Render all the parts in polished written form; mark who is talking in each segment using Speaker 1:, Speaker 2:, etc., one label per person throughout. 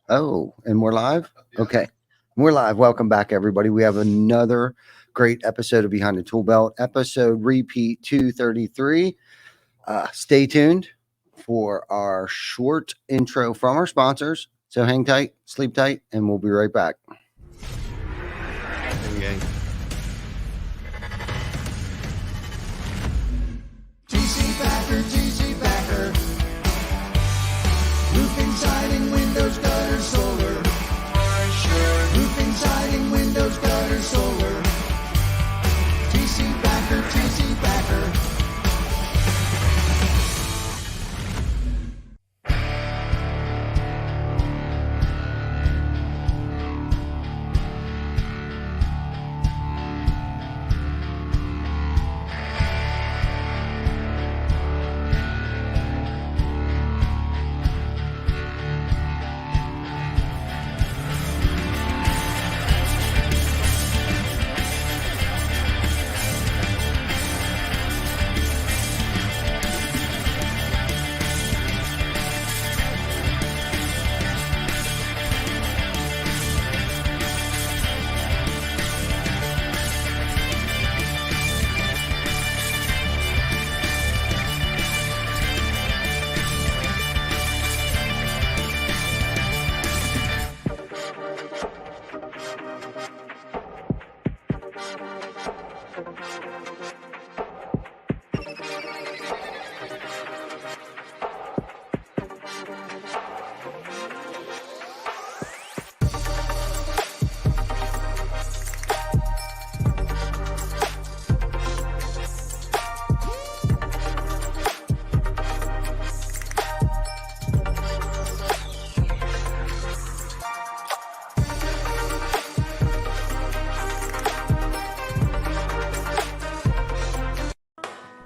Speaker 1: Oh, and we're live? Okay. We're live. Welcome back, everybody. We have another great episode of Behind the Tool Belt, episode repeat 233. Stay tuned for our short intro from our sponsors. So hang tight, sleep tight, and we'll be right back.
Speaker 2: Gang.
Speaker 3: TC Backer. Roofing, siding, windows, gutters, solar. Roofing, siding, windows, gutters, solar. TC Backer.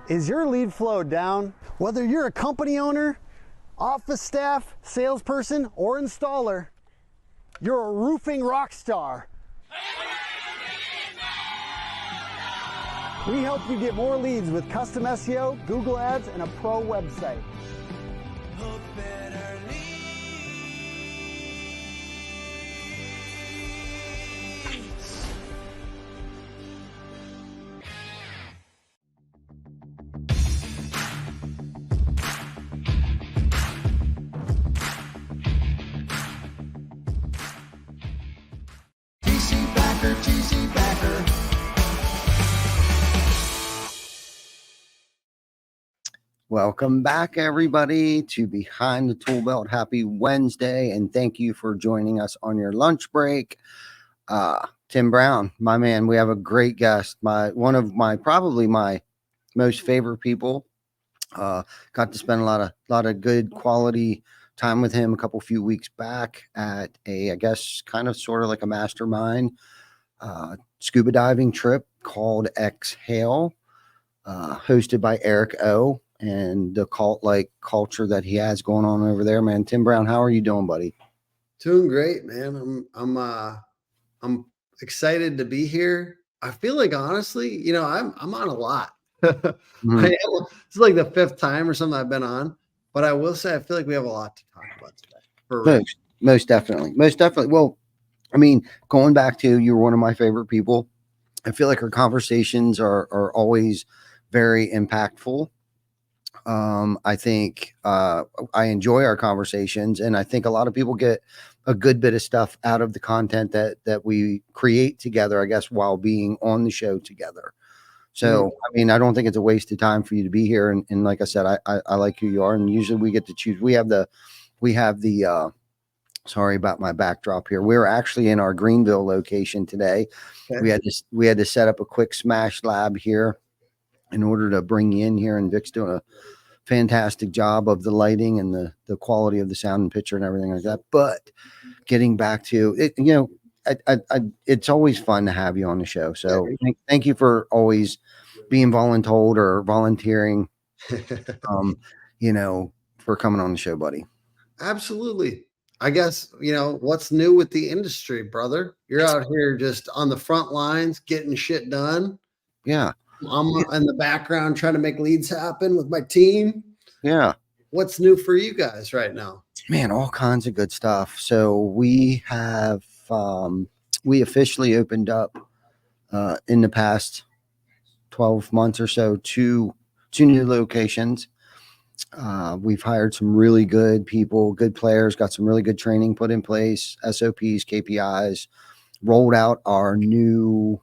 Speaker 4: Is your lead flow down? Whether you're a company owner, office staff, salesperson, or installer, you're a roofing rock star. We help you get more leads with custom SEO, Google Ads, and a pro website.
Speaker 3: TC Backer.
Speaker 1: Welcome back, everybody, to Behind the Tool Belt. Happy Wednesday, and thank you for joining us on your lunch break. Tim Brown, my man, we have a great guest. Probably my most favorite people. Got to spend a lot of good quality time with him a few weeks back at I guess kind of sort of like a mastermind scuba diving trip called Exhale, hosted by Eric O. and the cult-like culture that he has going on over there, man. Tim Brown, how are you doing, buddy?
Speaker 2: Doing great, man. I'm excited to be here. I feel like honestly, I'm on a lot. It's like the fifth time or something I've been on, but I will say I feel like we have a lot to talk about today.
Speaker 1: Most definitely. Well, I mean, going back to you're one of my favorite people. I feel like our conversations are always very impactful. I think I enjoy our conversations, and I think a lot of people get a good bit of stuff out of the content that we create together, I guess, while being on the show together. So, I mean, I don't think it's a waste of time for you to be here. And like I said, I like who you are, and usually we get to choose. We have the sorry about my backdrop here. We're actually in our Greenville location today. Okay. We had to set up a quick smash lab here in order to bring you in here, and Vic's doing a fantastic job of the lighting and the quality of the sound and picture and everything like that. But getting back to it, it's always fun to have you on the show. So thank you for always being voluntold or volunteering, for coming on the show, buddy.
Speaker 2: Absolutely. I guess, what's new with the industry, brother? You're out here just on the front lines, getting shit done.
Speaker 1: Yeah.
Speaker 2: I'm in the background trying to make leads happen with my team.
Speaker 1: Yeah.
Speaker 2: what's new for you guys right now?
Speaker 1: Man, all kinds of good stuff. So we have we officially opened up in the past 12 months or so two new locations. We've hired some really good people, good players, got some really good training put in place, SOPs, KPIs, rolled out our new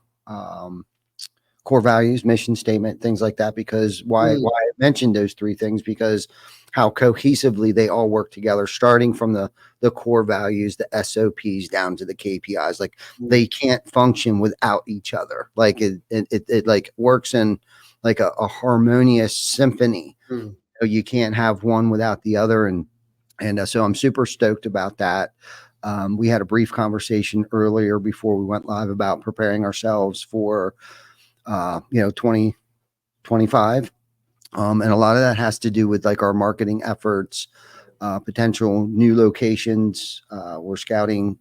Speaker 1: core values, mission statement, things like that. Because why I mentioned those three things, because how cohesively they all work together, starting from the core values, the SOPs down to the KPIs. Like they can't function without each other. Like it like works in like a harmonious symphony. So you can't have one without the other. And so I'm super stoked about that. We had a brief conversation earlier before we went live about preparing ourselves for 2025. And a lot of that has to do with like our marketing efforts, potential new locations. We're scouting,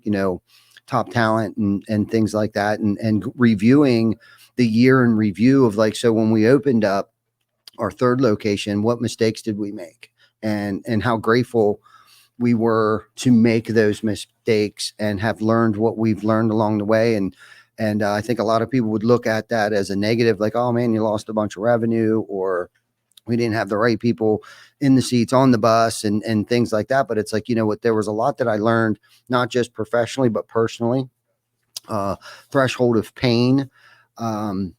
Speaker 1: top talent and things like that, and reviewing the year in review of like, so when we opened up our third location, what mistakes did we make, and how grateful we were to make those mistakes and have learned what we've learned along the way. And I think a lot of people would look at that as a negative, like, oh man, you lost a bunch of revenue, or we didn't have the right people in the seats on the bus and things like that. But it's like, you know what, there was a lot that I learned, not just professionally, but personally. Threshold of pain, and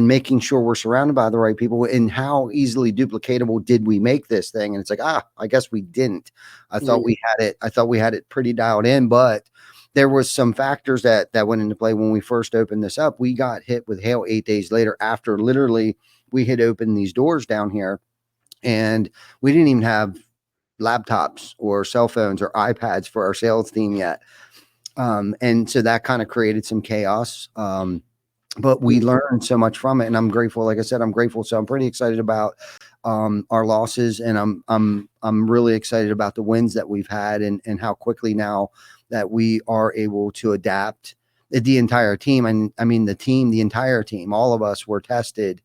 Speaker 1: making sure we're surrounded by the right people, and how easily duplicatable did we make this thing. And it's like, I guess we didn't. I thought we had it pretty dialed in, but there was some factors that went into play when we first opened this up. We got hit with hail 8 days later, after literally we had opened these doors down here, and we didn't even have laptops or cell phones or iPads for our sales team yet. And so that kind of created some chaos. But we learned so much from it, and I'm grateful. Like I said, I'm grateful. So I'm pretty excited about our losses, and I'm really excited about the wins that we've had, and how quickly now that we are able to adapt. The entire team, and I mean the entire team, all of us were tested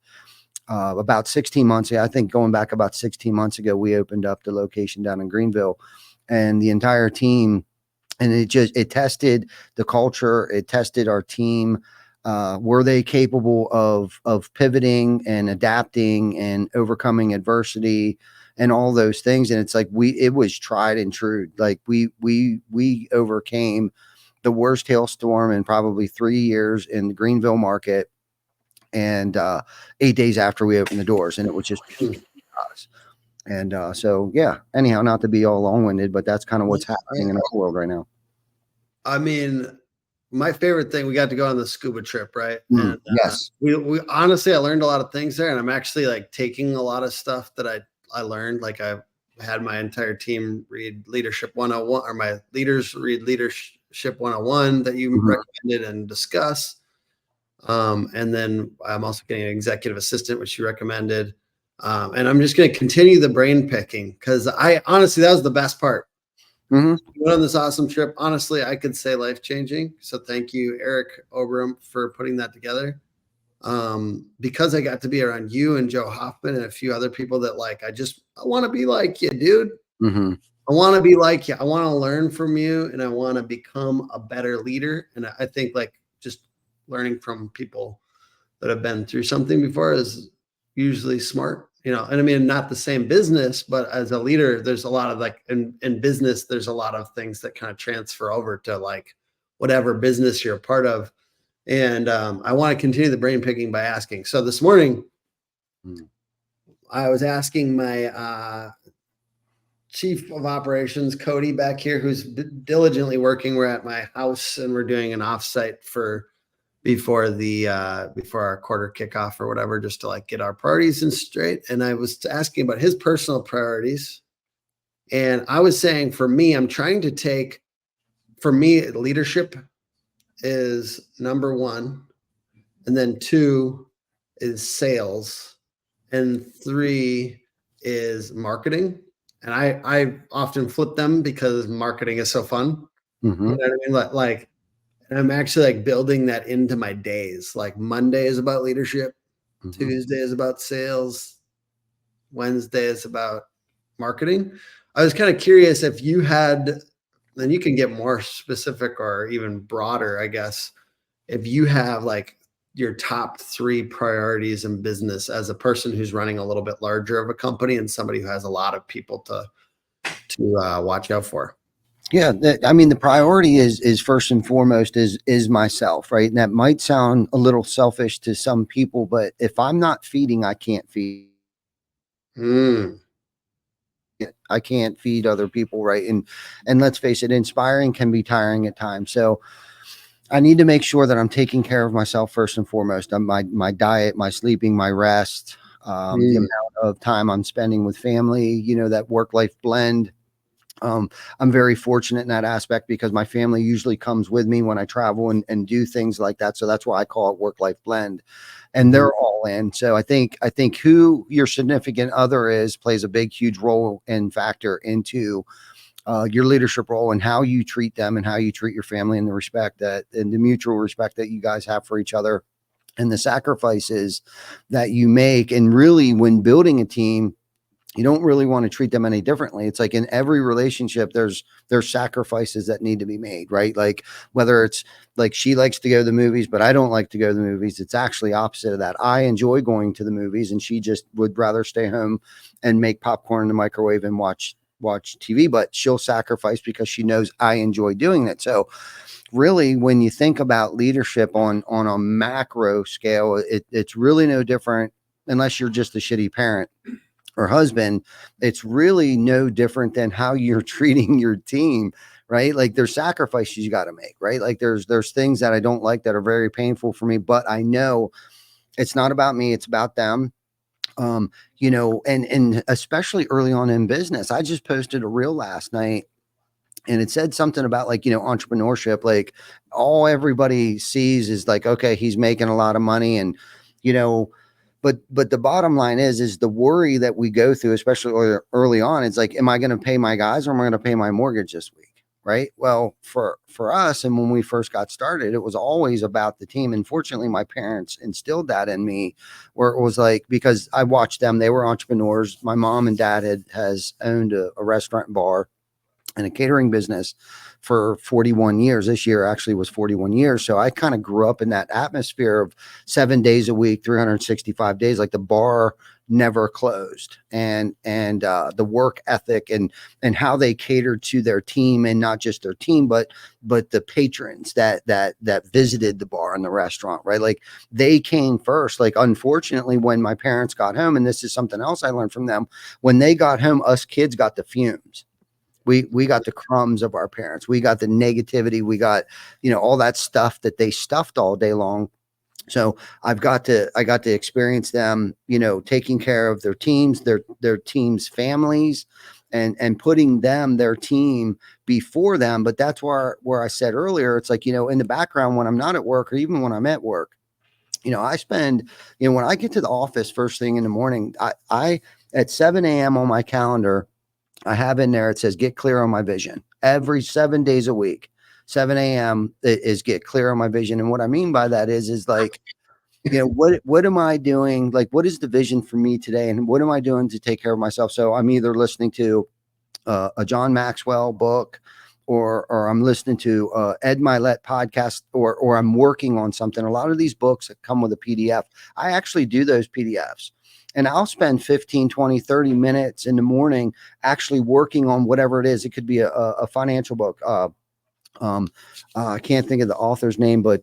Speaker 1: about 16 months ago. I think going back about 16 months ago, we opened up the location down in Greenville, and the entire team. And it tested the culture. It tested our team. Were they capable of pivoting and adapting and overcoming adversity and all those things? And it's like, it was tried and true. Like we overcame the worst hailstorm in probably 3 years in the Greenville market. And 8 days after we opened the doors, and it was just us. And so, yeah, anyhow, not to be all long-winded, but that's kind of what's happening in our world right now.
Speaker 2: I mean, my favorite thing, we got to go on the scuba trip, right? And
Speaker 1: yes.
Speaker 2: We honestly, I learned a lot of things there, and I'm actually like taking a lot of stuff that I learned. Like I had my entire team read Leadership 101, or my leaders read Leadership 101 that you recommended and discuss. And then I'm also getting an executive assistant, which you recommended. And I'm just going to continue the brain picking, because honestly, that was the best part. Went on this awesome trip. Honestly, I could say life-changing. So thank you, Eric Oberum, for putting that together. Because I got to be around you and Joe Hoffman and a few other people that like, I want to be like you, dude. I want to be like you. I want to learn from you, and I want to become a better leader. And I think like just learning from people that have been through something before is usually smart. And I mean, not the same business, but as a leader, there's a lot of like in business, there's a lot of things that kind of transfer over to like whatever business you're a part of. And I want to continue the brain picking by asking. So this morning, I was asking my chief of operations, Cody, back here, who's diligently working. We're at my house, and we're doing an offsite before our quarter kickoff or whatever, just to like get our priorities in straight. And I was asking about his personal priorities. And I was saying, for me, leadership is number one. And then 2 is sales. And 3 is marketing. And I often flip them because marketing is so fun. You know what I mean? Like, and I'm actually like building that into my days. Like Monday is about leadership. Tuesday is about sales. Wednesday is about marketing. I was kind of curious if you had, then you can get more specific or even broader, I guess, if you have like your top 3 priorities in business as a person who's running a little bit larger of a company and somebody who has a lot of people to watch out for.
Speaker 1: Yeah, I mean, the priority is first and foremost is myself, right? And that might sound a little selfish to some people, but if I'm not feeding, I can't feed. I can't feed other people, right? And let's face it, inspiring can be tiring at times. So I need to make sure that I'm taking care of myself first and foremost. My diet, my sleeping, my rest, the amount of time I'm spending with family, you know, that work-life blend. I'm very fortunate in that aspect because my family usually comes with me when I travel and do things like that. So that's why I call it work-life blend, and they're all in. So I think who your significant other is plays a big, huge role and factor into your leadership role and how you treat them and how you treat your family and the respect that and the mutual respect that you guys have for each other and the sacrifices that you make. And really, when building a team, you don't really want to treat them any differently. It's like in every relationship, there's sacrifices that need to be made, right? Like whether it's like she likes to go to the movies, but I don't like to go to the movies. It's actually opposite of that. I enjoy going to the movies and she just would rather stay home and make popcorn in the microwave and watch TV, but she'll sacrifice because she knows I enjoy doing it. So really, when you think about leadership on a macro scale, it's really no different unless you're just a shitty parent or husband. It's really no different than how you're treating your team, right? Like there's sacrifices you got to make, right? Like there's things that I don't like that are very painful for me, but I know it's not about me, it's about them. You know, and especially early on in business, I just posted a reel last night and it said something about like, you know, entrepreneurship, like all everybody sees is like, okay, he's making a lot of money and, you know, but the bottom line is the worry that we go through, especially early on, it's like, am I going to pay my guys or am I going to pay my mortgage this week? Right. Well, for us, and when we first got started, it was always about the team. And fortunately, my parents instilled that in me, where it was like, because I watched them, they were entrepreneurs. My mom and dad has owned a restaurant and bar and a catering business for 41 years. This year actually was 41 years. So I kind of grew up in that atmosphere of 7 days a week, 365 days, like the bar never closed, and the work ethic and how they catered to their team, and not just their team, but the patrons that visited the bar and the restaurant, right? Like they came first. Like, unfortunately, when my parents got home, and this is something else I learned from them, when they got home, us kids got the fumes. We got the crumbs of our parents. We got the negativity. We got, you know, all that stuff that they stuffed all day long. So I got to experience them, you know, taking care of their teams, their teams' families, and putting their team before them. But that's where I said earlier, it's like, you know, in the background when I'm not at work or even when I'm at work, you know, I spend, you know, when I get to the office first thing in the morning, I at 7 a.m. on my calendar, I have in there, it says, get clear on my vision. Every 7 days a week, 7 a.m. is get clear on my vision. And what I mean by that is like, you know, what am I doing? Like, what is the vision for me today? And what am I doing to take care of myself? So I'm either listening to a John Maxwell book, or I'm listening to Ed Milet podcast, or I'm working on something. A lot of these books that come with a PDF, I actually do those PDFs. And I'll spend 15, 20, 30 minutes in the morning actually working on whatever it is. It could be a financial book. I can't think of the author's name, but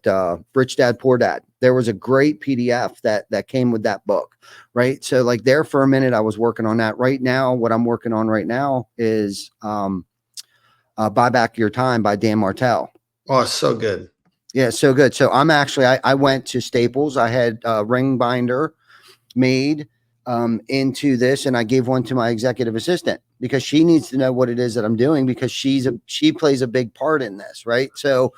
Speaker 1: Rich Dad, Poor Dad. There was a great PDF that came with that book, right? So like there for a minute, I was working on that. Right now, what I'm working on right now is Buy Back Your Time by Dan Martell.
Speaker 2: Oh, it's so good.
Speaker 1: Yeah, so good. So I'm actually, I went to Staples. I had a ring binder made into this, and I gave one to my executive assistant because she needs to know what it is that I'm doing, because she plays a big part in this, right? So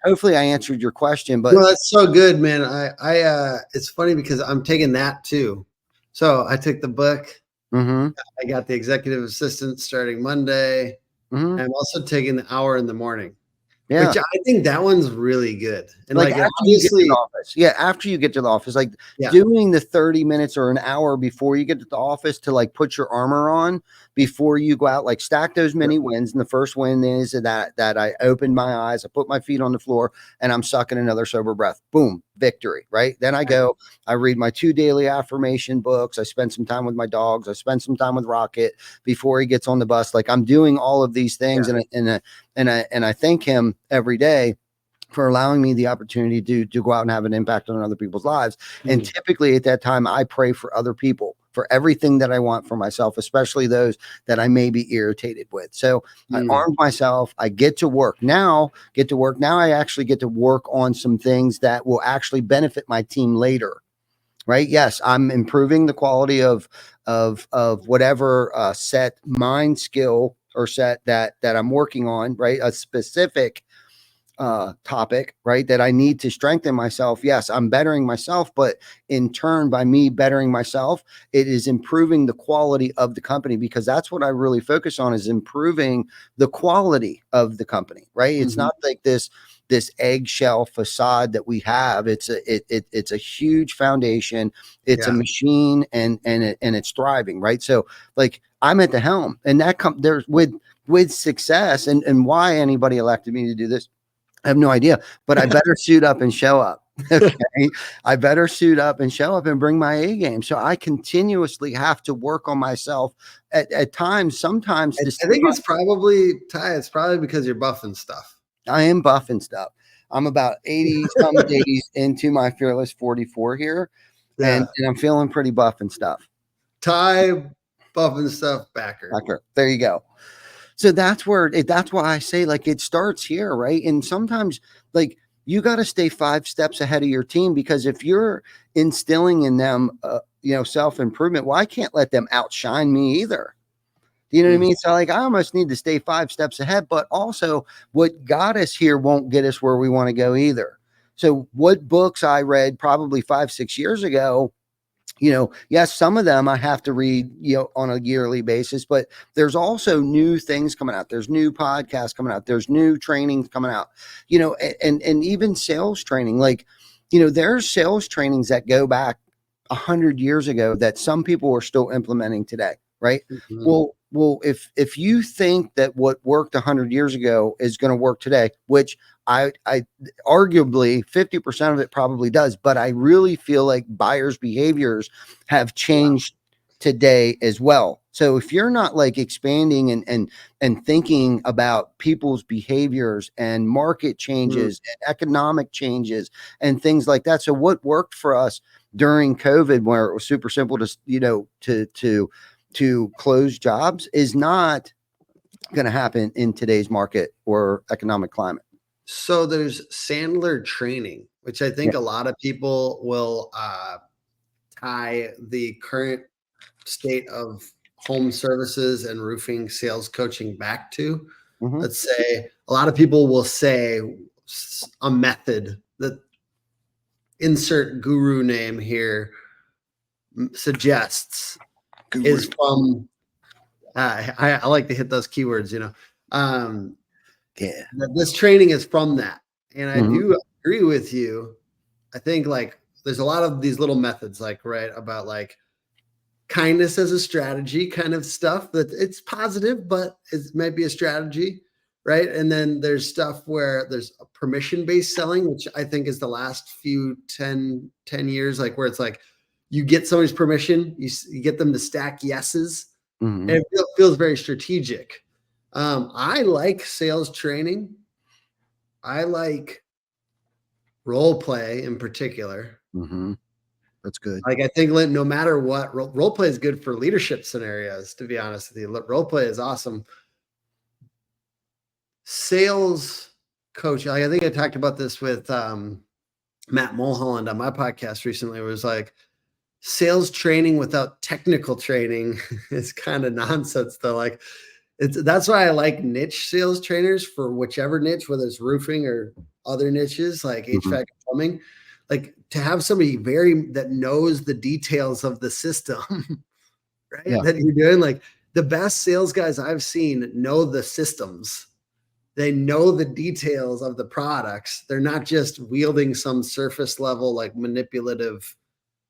Speaker 1: hopefully I answered your question. But
Speaker 2: no, that's so good, man. I it's funny because I'm taking that too. So I took the book. I got the executive assistant starting Monday. I'm also taking the hour in the morning.
Speaker 1: Yeah.
Speaker 2: Which I think that one's really good. And
Speaker 1: Like
Speaker 2: like
Speaker 1: after you get to
Speaker 2: obviously,
Speaker 1: the office. Yeah, after you get to the office, like
Speaker 2: yeah,
Speaker 1: doing the 30 minutes or an hour before you get to the office to like put your armor on before you go out, like stack those mini wins. And the first win is that I opened my eyes, I put my feet on the floor, and I'm sucking another sober breath. Boom, victory, right? Then I go, I read my 2 daily affirmation books. I spend some time with my dogs. I spend some time with Rocket before he gets on the bus. Like I'm doing all of these things, and I thank him every day for allowing me the opportunity to go out and have an impact on other people's lives. And typically at that time, I pray for other people for everything that I want for myself, especially those that I may be irritated with. So I armed myself. I get to work now. I actually get to work on some things that will actually benefit my team later. Right. Yes, I'm improving the quality of whatever set mind skill or set that I'm working on. Right. A specific topic, right, that I need to strengthen myself. Yes, I'm bettering myself, but in turn, by me bettering myself, it is improving the quality of the company, because that's what I really focus on, is improving the quality of the company, right? It's not like this eggshell facade that we have. It's a huge foundation. It's a machine, and it's thriving, right? So like I'm at the helm, and that there's with success, and why anybody elected me to do this, I have no idea, but I better suit up and show up. Okay. I better suit up and show up and bring my A game. So I continuously have to work on myself at times, sometimes.
Speaker 2: I think it's probably, Ty, it's probably because you're buffing stuff.
Speaker 1: I am buffing stuff. I'm about 80 some days into my Fearless 44 here, and I'm feeling pretty buff and stuff.
Speaker 2: Ty buffing stuff Backer.
Speaker 1: There you go. So that's why I say, like, it starts here, right? And sometimes, like, you got to stay 5 steps ahead of your team, because if you're instilling in them, self-improvement, well, I can't let them outshine me either. You know what I mean? So like, I almost need to stay 5 steps ahead, but also what got us here won't get us where we want to go either. So what books I read probably 5-6 years ago, yes, some of them I have to read, on a yearly basis, but there's also new things coming out. There's new podcasts coming out. There's new trainings coming out, and even sales training. Like, there's sales trainings that go back 100 years ago that some people are still implementing today. Right. Well, if you think that what worked 100 years ago is going to work today, which I arguably 50% of it probably does, but I really feel like buyers' behaviors have changed today as well. So if you're not like expanding and thinking about people's behaviors and market changes and economic changes and things like that. So what worked for us during COVID, where it was super simple to close jobs, is not going to happen in today's market or economic climate.
Speaker 2: So there's Sandler training, which I think a lot of people will tie the current state of home services and roofing sales coaching back to. Let's say a lot of people will say a method that, insert guru name here, suggests is from, I like to hit those keywords, this training is from that. And I do agree with you. I think like there's a lot of these little methods, like, right, about like kindness as a strategy kind of stuff, that it's positive, but it might be a strategy. Right. And then there's stuff where there's permission-based selling, which I think is the last few 10 years, like where it's like, you get somebody's permission, you get them to stack yeses, and it feels very strategic. I like sales training. I like role play in particular.
Speaker 1: That's good.
Speaker 2: Like, I think no matter what, role play is good for leadership scenarios, to be honest with you. Role play is awesome. Sales coach, I think I talked about this with Matt Mulholland on my podcast recently. It was like, sales training without technical training is kind of nonsense, though. Like, that's why I like niche sales trainers for whichever niche, whether it's roofing or other niches like HVAC and plumbing, like to have somebody that knows the details of the system, right? That you're doing. Like, the best sales guys I've seen know the systems, they know the details of the products. They're not just wielding some surface level, like manipulative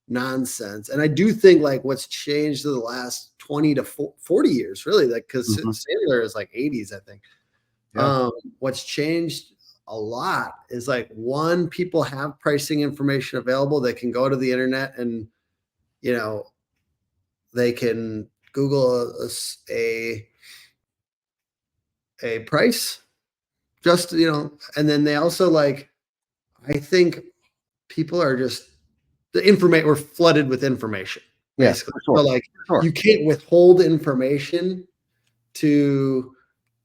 Speaker 2: nonsense. And I do think like what's changed in the last 20 to 40 years, really, like, because cellular is like 80s, I think.
Speaker 1: Yeah.
Speaker 2: What's changed a lot is like, one, people have pricing information available. They can go to the internet and, you know, they can Google a price, just, you know, and then they also like, I think people are just we're flooded with information,
Speaker 1: Yeah,
Speaker 2: basically.
Speaker 1: for sure.
Speaker 2: So like you can't withhold information to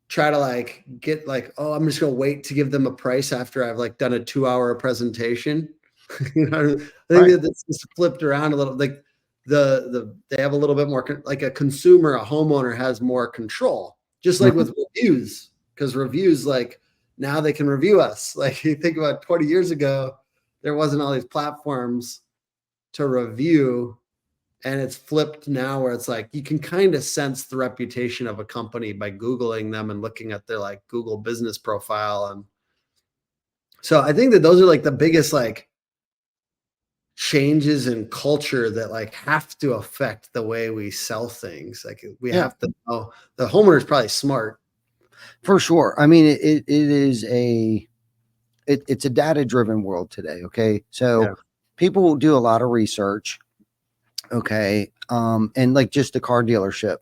Speaker 2: try to like get like, oh, I'm just gonna wait to give them a price after I've like done a 2-hour presentation. You know, I think that it's just flipped around a little. Like they have a little bit more like a consumer, a homeowner has more control, just like with reviews, because reviews, like now they can review us. Like you think about 20 years ago, there wasn't all these platforms to review, and it's flipped now where it's like you can kind of sense the reputation of a company by Googling them and looking at their like Google business profile. And so I think that those are like the biggest like changes in culture that like have to affect the way we sell things. Like we have to know the homeowner is probably smart.
Speaker 1: For sure. I mean, it's a data driven world today. Okay. So people do a lot of research. Okay. And like just the car dealership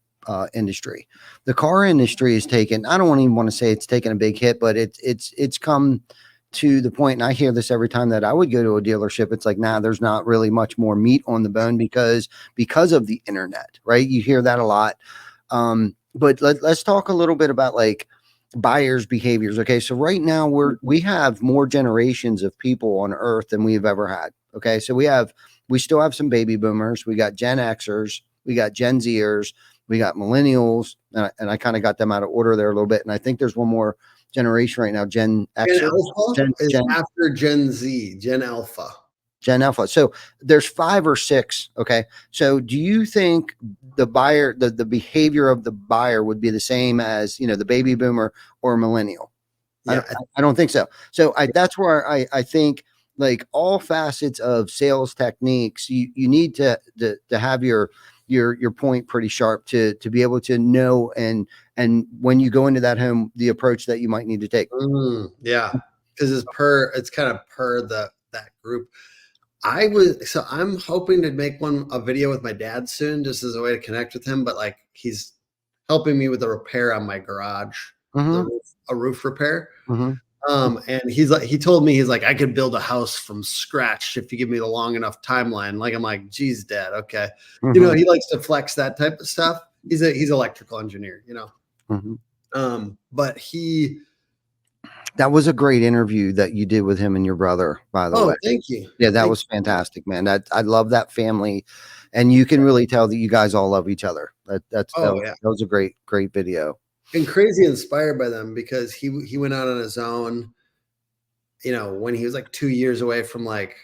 Speaker 1: industry, the car industry is taken, I don't even want to say it's taken a big hit, but it's come to the point, and I hear this every time that I would go to a dealership. It's like, nah, there's not really much more meat on the bone because of the internet, right? You hear that a lot. But let's talk a little bit about like buyers' behaviors. Okay. So right now we have more generations of people on earth than we've ever had. Okay. So we still have some baby boomers. We got Gen Xers, we got Gen Zers, we got millennials, and I kind of got them out of order there a little bit. And I think there's one more generation right now, Gen X.
Speaker 2: After Gen Z, Gen Alpha.
Speaker 1: Gen Alpha. So there's 5 or 6. Okay. So do you think the buyer, the behavior of the buyer would be the same as, you know, the baby boomer or millennial?
Speaker 2: Yeah.
Speaker 1: I don't think so. So that's where I think like all facets of sales techniques, you need to have your point pretty sharp to be able to know and when you go into that home, the approach that you might need to take.
Speaker 2: Yeah, because it's kind of per that group. I'm hoping to make a video with my dad soon, just as a way to connect with him. But like he's helping me with a repair on my garage, a roof repair. And he told me, he's like, I could build a house from scratch if you give me the long enough timeline. Like, I'm like, geez, Dad. Okay. You know, he likes to flex that type of stuff. He's electrical engineer, you know? But
Speaker 1: that was a great interview that you did with him and your brother, by the way.
Speaker 2: Thank you.
Speaker 1: Yeah. That was fantastic, man. I love that family, and you can really tell that you guys all love each other. That was a great video.
Speaker 2: And crazy inspired by them, because he went out on his own, you know, when he was like 2 years away from like,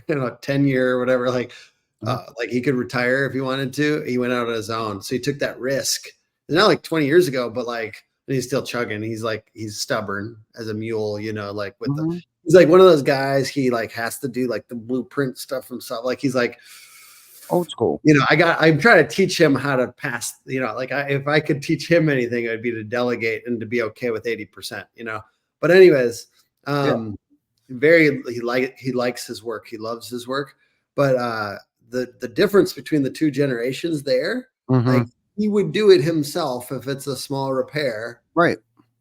Speaker 2: you know, 10-year or whatever, like he could retire if he wanted to. He went out on his own. So he took that risk. It's not like 20 years ago, but like, he's still chugging. He's stubborn as a mule, you know, like he's like one of those guys, he like has to do like the blueprint stuff himself. Like he's like
Speaker 1: old school.
Speaker 2: You know, I'm trying to teach him how to pass, you know, like if I could teach him anything, it would be to delegate and to be okay with 80%, you know. But anyways, he likes his work. He loves his work. But the difference between the two generations there, like he would do it himself if it's a small repair.
Speaker 1: Right.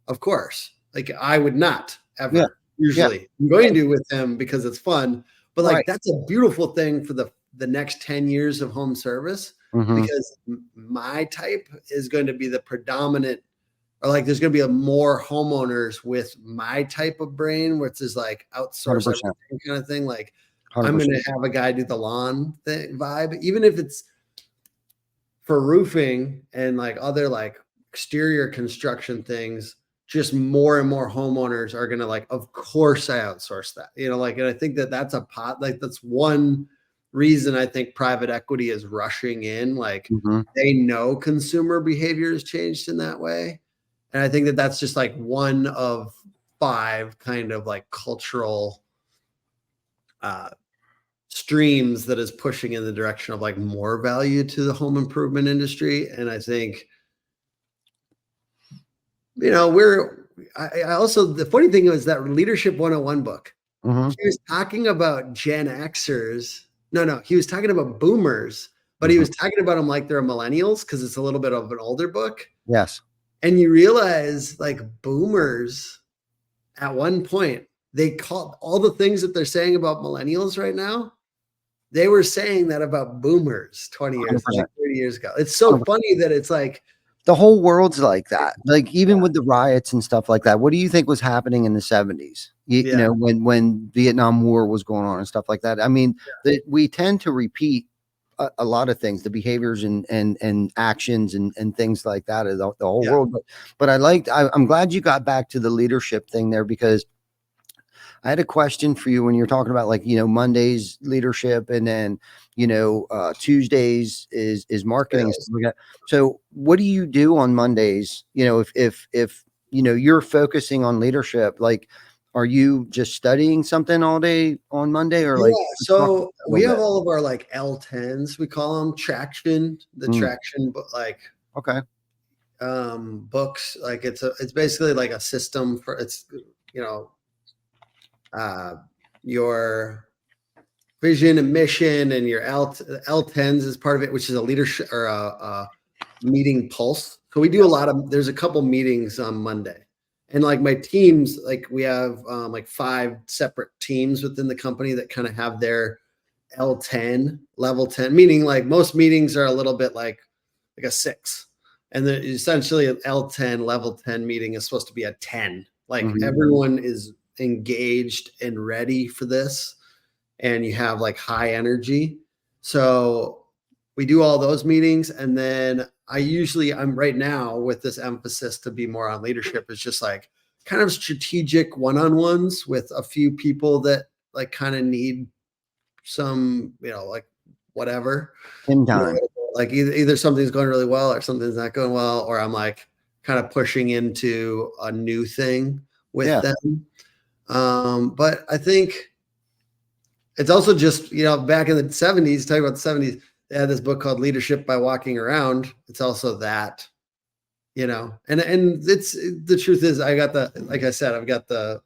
Speaker 2: Of course. Like I would not ever usually. I'm going to with him because it's fun. But like that's a beautiful thing for the next 10 years of home service, because my type is going to be the predominant, or like there's going to be more homeowners with my type of brain, which is like outsource everything kind of thing. Like 100%. I'm going to have a guy do the lawn vibe, even if it's for roofing and like other like exterior construction things. Just more and more homeowners are going to like, of course I outsource that, you know, like, and I think that's that's one reason I think private equity is rushing in. Like they know consumer behavior has changed in that way. And I think that that's just like one of 5 kind of like cultural streams that is pushing in the direction of like more value to the home improvement industry. And I think, you know, I also, the funny thing was that Leadership 101 book,
Speaker 1: Mm-hmm.
Speaker 2: he was talking about Gen Xers. No, he was talking about boomers, but he was talking about them like they're millennials because it's a little bit of an older book.
Speaker 1: Yes.
Speaker 2: And you realize like boomers at one point, they called all the things that they're saying about millennials right now. They were saying that about boomers 20 years,
Speaker 1: 100%.
Speaker 2: 30 years ago. It's so
Speaker 1: 100%.
Speaker 2: funny that it's like,
Speaker 1: The whole world's like that. Like even with the riots and stuff like that. What do you think was happening in the 70s? You know, when Vietnam War was going on and stuff like that. I mean, we tend to repeat a lot of things, the behaviors and actions and things like that of the whole world. But I'm glad you got back to the leadership thing there, because I had a question for you when you're talking about, like, you know, Mondays leadership, and then, you know, Tuesdays is marketing and stuff like that. So what do you do on Mondays? You know, if you know, you're focusing on leadership, like, are you just studying something all day on Monday, or like,
Speaker 2: so we have all of our like L10s, we call them traction, traction, but like,
Speaker 1: okay,
Speaker 2: books, like it's basically like a system for, it's, you know, your vision and mission, and your L10s is part of it, which is a leadership or a meeting pulse. So we do a lot of, there's a couple meetings on Monday, and like my teams, like we have like 5 separate teams within the company that kind of have their L10 level 10, meaning like most meetings are a little bit like a 6, and then essentially an L10 level 10 meeting is supposed to be a 10. Like everyone is engaged and ready for this, and you have like high energy. So we do all those meetings, and then I'm right now with this emphasis to be more on leadership, is just like kind of strategic one-on-ones with a few people that like kind of need some, you know, like whatever
Speaker 1: in time,
Speaker 2: like either something's going really well or something's not going well, or I'm like kind of pushing into a new thing with them. But I think it's also just, you know, back in the 70s, talking about the 70s, they had this book called Leadership by Walking Around. It's also that, you know, and it's, the truth is, I got the, like I said, I've got the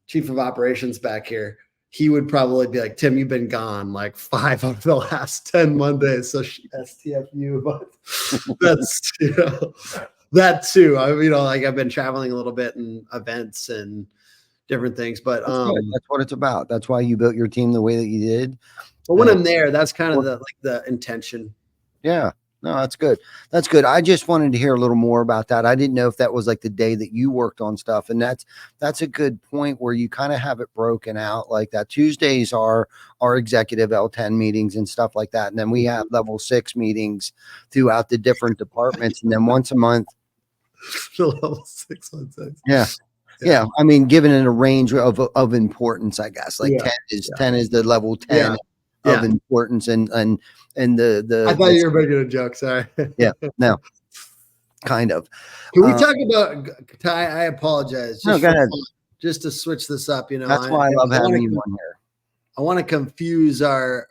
Speaker 2: chief of operations back here. He would probably be like, Tim, you've been gone like 5 out of the last 10 Mondays. So STFU, but that's, you know, that too. You know, like I've been traveling a little bit and events and different things, but
Speaker 1: that's what it's about. That's why you built your team the way that you did.
Speaker 2: But when I'm there, that's kind of the intention.
Speaker 1: Yeah, no, that's good. That's good. I just wanted to hear a little more about that. I didn't know if that was like the day that you worked on stuff, and that's a good point where you kind of have it broken out like that. Tuesdays are our executive L10 meetings and stuff like that, and then we have level 6 meetings throughout the different departments, and then once a month.
Speaker 2: Level 6 on 6.
Speaker 1: Yeah. I mean, given it a range of importance, I guess, like 10 is the level 10 of importance, and the
Speaker 2: I thought you were making a joke. Sorry.
Speaker 1: No, kind of.
Speaker 2: Can we talk about Ty? I apologize.
Speaker 1: No, go ahead.
Speaker 2: Just to switch this up, you know,
Speaker 1: that's why I love having you on here.
Speaker 2: I want to confuse our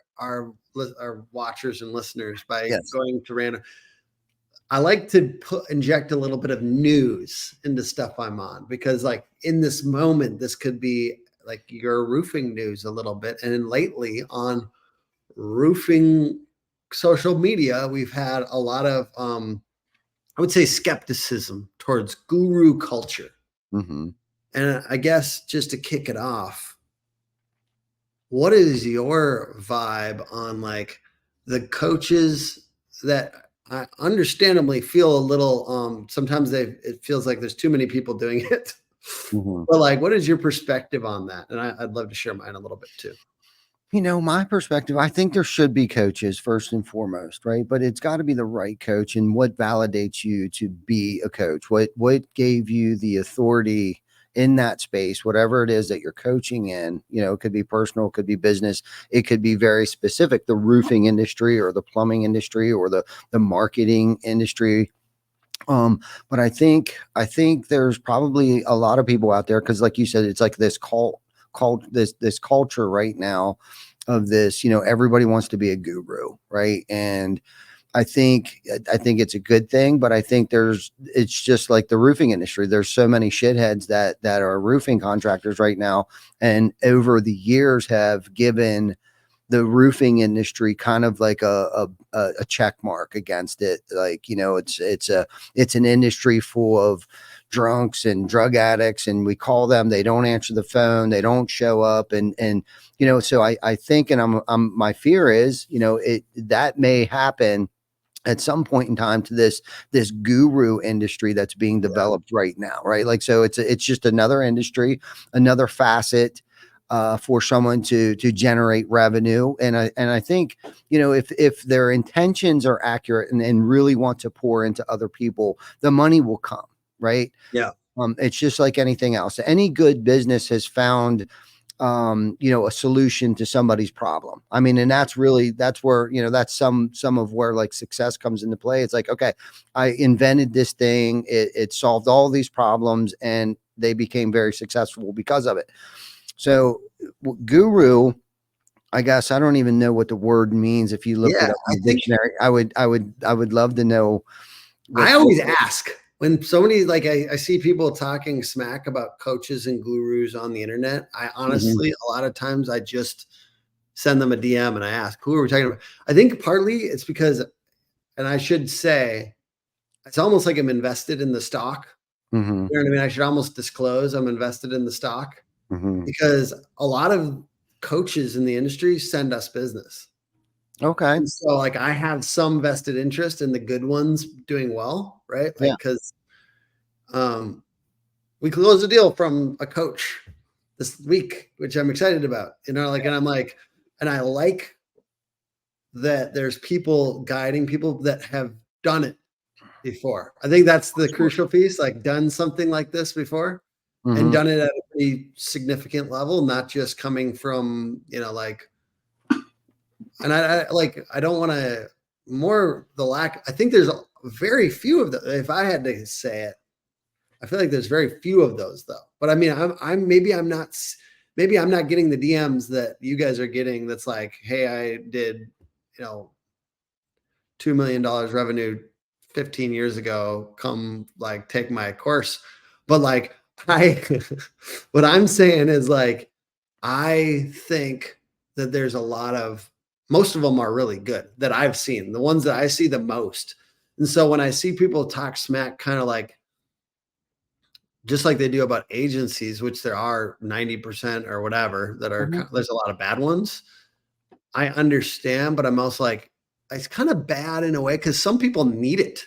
Speaker 2: watchers and listeners by going to random. I like to inject a little bit of news into stuff I'm on, because like in this moment, this could be like your roofing news a little bit. And then lately on roofing social media, we've had a lot of, I would say, skepticism towards guru culture. And I guess just to kick it off, what is your vibe on like the coaches that I understandably feel a little, sometimes it feels like there's too many people doing it, but like, what is your perspective on that? And I'd love to share mine a little bit too.
Speaker 1: You know, my perspective, I think there should be coaches first and foremost, right? But it's got to be the right coach, and what validates you to be a coach, what gave you the authority in that space, whatever it is that you're coaching in. You know, it could be personal, it could be business, it could be very specific, the roofing industry or the plumbing industry or the marketing industry. But I think there's probably a lot of people out there because, like you said, it's like this this culture right now of this. Everybody wants to be a guru, right? And I think it's a good thing, but I think it's just like the roofing industry. There's so many shitheads that are roofing contractors right now, and over the years have given the roofing industry kind of like a check mark against it. Like, it's an industry full of drunks and drug addicts, and we call them, they don't answer the phone, they don't show up. And so I think, and my fear is, that may happen at some point in time to this guru industry that's being developed right now, right? Like, so it's just another industry, another facet for someone to generate revenue. And I think, if their intentions are accurate and really want to pour into other people, the money will come, right?
Speaker 2: Yeah.
Speaker 1: It's just like anything else. Any good business has found a solution to somebody's problem. I mean, and that's where, that's some of where like success comes into play. It's like, okay, I invented this thing. It solved all these problems and they became very successful because of it. So guru, I guess, I don't even know what the word means. If you looked it up in the dictionary, I would love to know.
Speaker 2: I always ask when somebody, like, I see people talking smack about coaches and gurus on the internet. I honestly, a lot of times I just send them a DM and I ask, who are we talking about? I think partly it's because, and I should say, it's almost like I'm invested in the stock. You know what I mean? I should almost disclose I'm invested in the stock because a lot of coaches in the industry send us business.
Speaker 1: Okay.
Speaker 2: And so, like, I have some vested interest in the good ones doing well, right? Like, because we closed a deal from a coach this week, which I'm excited about, and I'm like, and I like that there's people guiding people that have done it before. I think that's the crucial piece, like done something like this before and done it at a pretty significant level, not just coming from, and I don't want to I think there's very few of them. If I had to say it, I feel like there's very few of those though. But I mean, maybe I'm not getting the DMs that you guys are getting. That's like, hey, I did, $2 million revenue 15 years ago. Come, like, take my course. But like, what I'm saying is, like, I think that there's most of them are really good that I've seen, the ones that I see the most. And so when I see people talk smack, kind of like, just like they do about agencies, which there are 90% or whatever that are, there's a lot of bad ones. I understand, but I'm also like, it's kind of bad in a way because some people need it.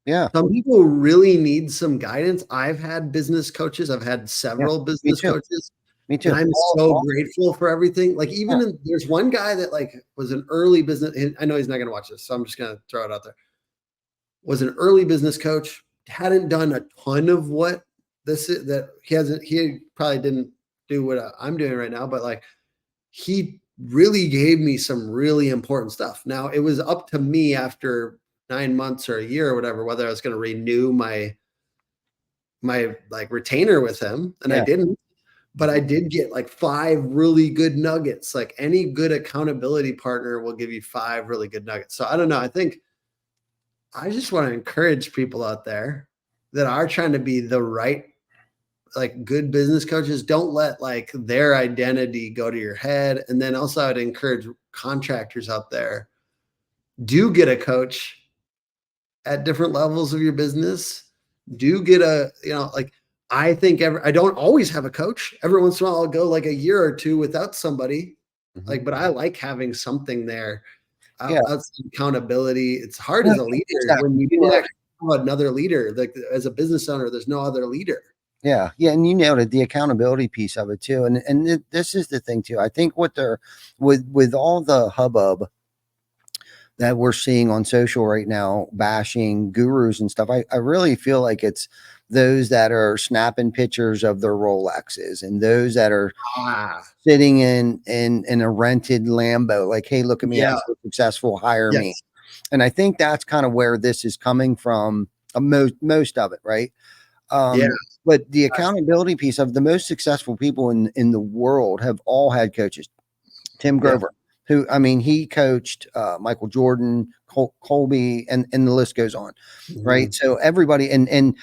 Speaker 1: Yeah.
Speaker 2: Some people really need some guidance. I've had business coaches. I've had several business coaches. Me too. And I'm so grateful for everything. Like, even there's one guy that, like, was an early business. I know he's not going to watch this, so I'm just going to throw it out there. Was an early business coach. Hadn't done a ton of what this is, that he probably didn't do what I'm doing right now, but like, he really gave me some really important stuff. Now, it was up to me after 9 months or a year or whatever, whether I was going to renew my like retainer with him. And I didn't, but I did get like 5 really good nuggets. Like, any good accountability partner will give you 5 really good nuggets. So I don't know. I think I just want to encourage people out there that are trying to be the right, like, good business coaches. Don't let, like, their identity go to your head. And then also, I'd encourage contractors out there, do get a coach at different levels of your business. Do get I think I don't always have a coach. Every once in a while, I'll go like a year or 2 without somebody. Like, but I like having something there. That's accountability. It's hard as a leader when you don't actually have another leader. Like, as a business owner, there's no other leader.
Speaker 1: Yeah. And you nailed it, the accountability piece of it too. And this is the thing too. I think what they're with all the hubbub that we're seeing on social right now, bashing gurus and stuff, I really feel like it's those that are snapping pictures of their Rolexes and those that are sitting in a rented Lambo, like, hey, look at me, I'm so successful, hire me. And I think that's kind of where this is coming from. most of it, right?
Speaker 2: Yeah.
Speaker 1: But the accountability piece of the most successful people in the world have all had coaches. Tim
Speaker 2: Yeah.
Speaker 1: Grover, who, I mean, he coached Michael Jordan, Colby, and the list goes on, right? So everybody, and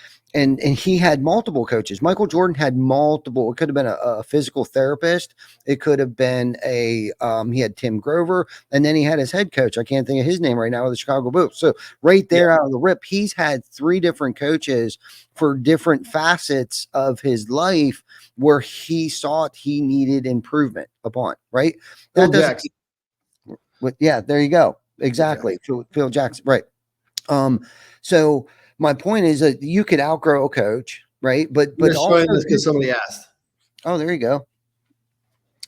Speaker 1: he had multiple coaches. Michael Jordan had multiple. It could have been a physical therapist. It could have been he had Tim Grover, and then he had his head coach. I can't think of his name right now with the Chicago Bulls. So right there out of the rip, he's had 3 different coaches for different facets of his life where he saw he needed improvement upon, right?
Speaker 2: Phil
Speaker 1: That doesn't,
Speaker 2: Jackson.
Speaker 1: yeah, there you go. Exactly. Phil Jackson, right. So my point is that you could outgrow a coach, right? But
Speaker 2: We're
Speaker 1: also,
Speaker 2: showing this because somebody asked.
Speaker 1: oh, there you go.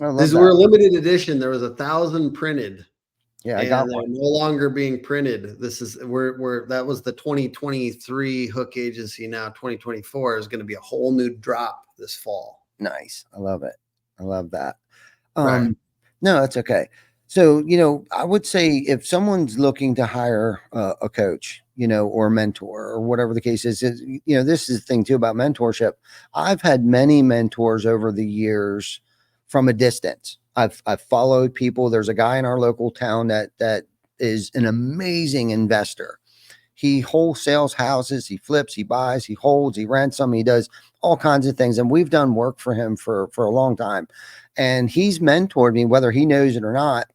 Speaker 1: I love
Speaker 2: These
Speaker 1: that.
Speaker 2: were a limited edition. There was 1,000 printed.
Speaker 1: Yeah, I
Speaker 2: And
Speaker 1: got
Speaker 2: they're
Speaker 1: one.
Speaker 2: no longer being printed. This is we're that was the 2023 Hook Agency. Now 2024 is going to be a whole new drop this fall.
Speaker 1: Nice. I love it. I love that.
Speaker 2: Right.
Speaker 1: No, that's okay. So, I would say if someone's looking to hire a coach, or a mentor or whatever the case is, this is the thing too about mentorship. I've had many mentors over the years from a distance. I've followed people. There's a guy in our local town that is an amazing investor. He wholesales houses, he flips, he buys, he holds, he rents them, he does all kinds of things. And we've done work for him for a long time. And he's mentored me, whether he knows it or not,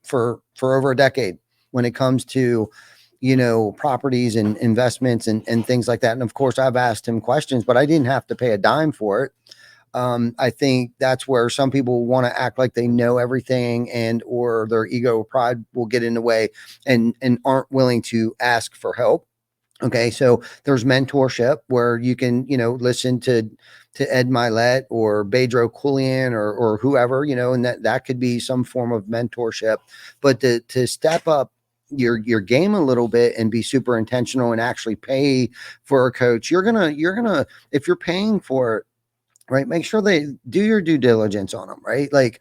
Speaker 1: for over a decade when it comes to, properties and investments and things like that. And of course, I've asked him questions, but I didn't have to pay a dime for it. I think that's where some people want to act like they know everything, and or their ego or pride will get in the way and aren't willing to ask for help. Okay, so there's mentorship where you can, listen to Ed Milet or Bedro Koulian or whoever, and that could be some form of mentorship. But to step up your game a little bit and be super intentional and actually pay for a coach, you're gonna if you're paying for it, right, make sure they do your due diligence on them, right? Like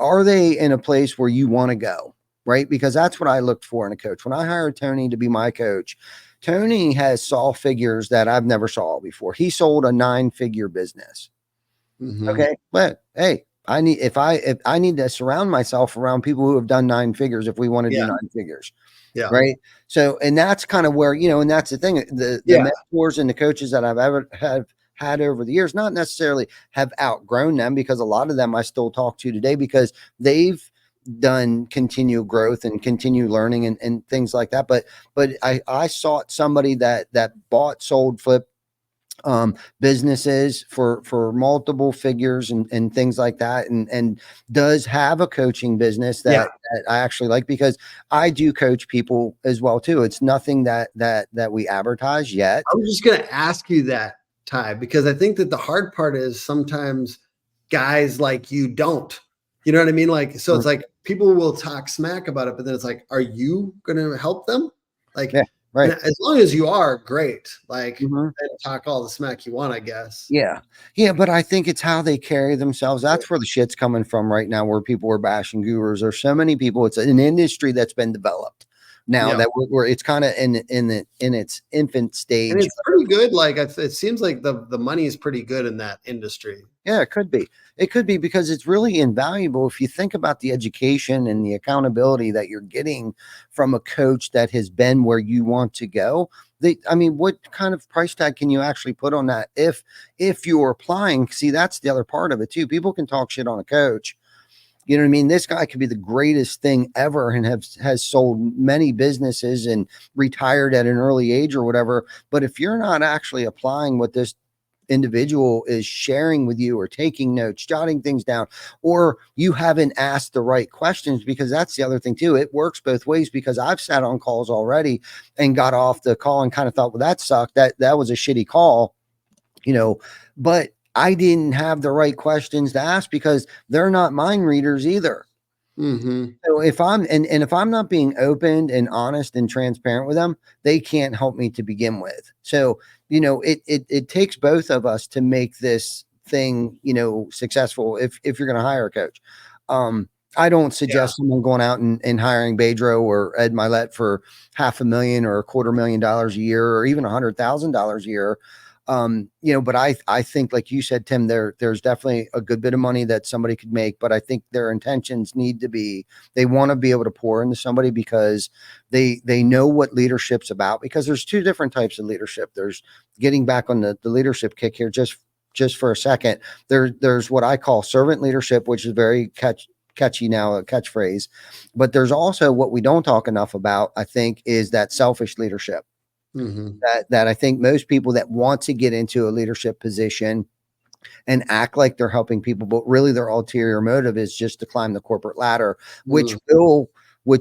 Speaker 1: are they in a place where you want to go, right? Because that's what I looked for in a coach. When I hired Tony to be my coach, Tony has saw figures that I've never saw before. He sold a 9-figure business. Okay, but hey, I need to surround myself around people who have done 9 figures if we want to do 9 figures.
Speaker 2: Yeah.
Speaker 1: Right. So, and that's kind of where, and that's the thing, the mentors and the coaches that I've ever had over the years, not necessarily have outgrown them, because a lot of them I still talk to today because they've done continual growth and continue learning and things like that. But I sought somebody that bought, sold, flipped businesses for multiple figures and things like that, and does have a coaching business that I actually like, because I do coach people as well too. It's nothing that we advertise yet.
Speaker 2: I was just going to ask you that, Ty, because I think that the hard part is sometimes guys like you don't, you know what I mean? Like, so it's like people will talk smack about it, but then it's like, are you going to help them? Like,
Speaker 1: right.
Speaker 2: As long as you are, great. Like, and talk all the smack you want, I guess.
Speaker 1: Yeah. But I think it's how they carry themselves. That's where the shit's coming from right now, where people are bashing gurus. There's so many people. It's an industry that's been developed now that we're it's kind of in its infant stage.
Speaker 2: And it's pretty good. Like, it seems like the money is pretty good in that industry.
Speaker 1: Yeah, it could be. It could be, because it's really invaluable if you think about the education and the accountability that you're getting from a coach that has been where you want to go. What kind of price tag can you actually put on that if you're applying? See, that's the other part of it too. People can talk shit on a coach. You know what I mean? This guy could be the greatest thing ever and has sold many businesses and retired at an early age or whatever. But if you're not actually applying what this individual is sharing with you, or taking notes, jotting things down, or you haven't asked the right questions, because that's the other thing too. It works both ways, because I've sat on calls already and got off the call and kind of thought, well, that sucked. That was a shitty call, but I didn't have the right questions to ask, because they're not mind readers either. So if I'm not being open and honest and transparent with them, they can't help me to begin with. So, it takes both of us to make this thing, successful if you're going to hire a coach. I don't suggest someone going out and hiring Bedro or Ed Milet for $500,000 or $250,000 a year, or even $100,000 a year. But I think, like you said, Tim, there's definitely a good bit of money that somebody could make, but I think their intentions need to be, they want to be able to pour into somebody because they know what leadership's about, because there's two different types of leadership. There's, getting back on the leadership kick here, just for a second, there's what I call servant leadership, which is very catchy now, a catchphrase, but there's also what we don't talk enough about, I think, is that selfish leadership. That I think most people that want to get into a leadership position and act like they're helping people, but really their ulterior motive is just to climb the corporate ladder, which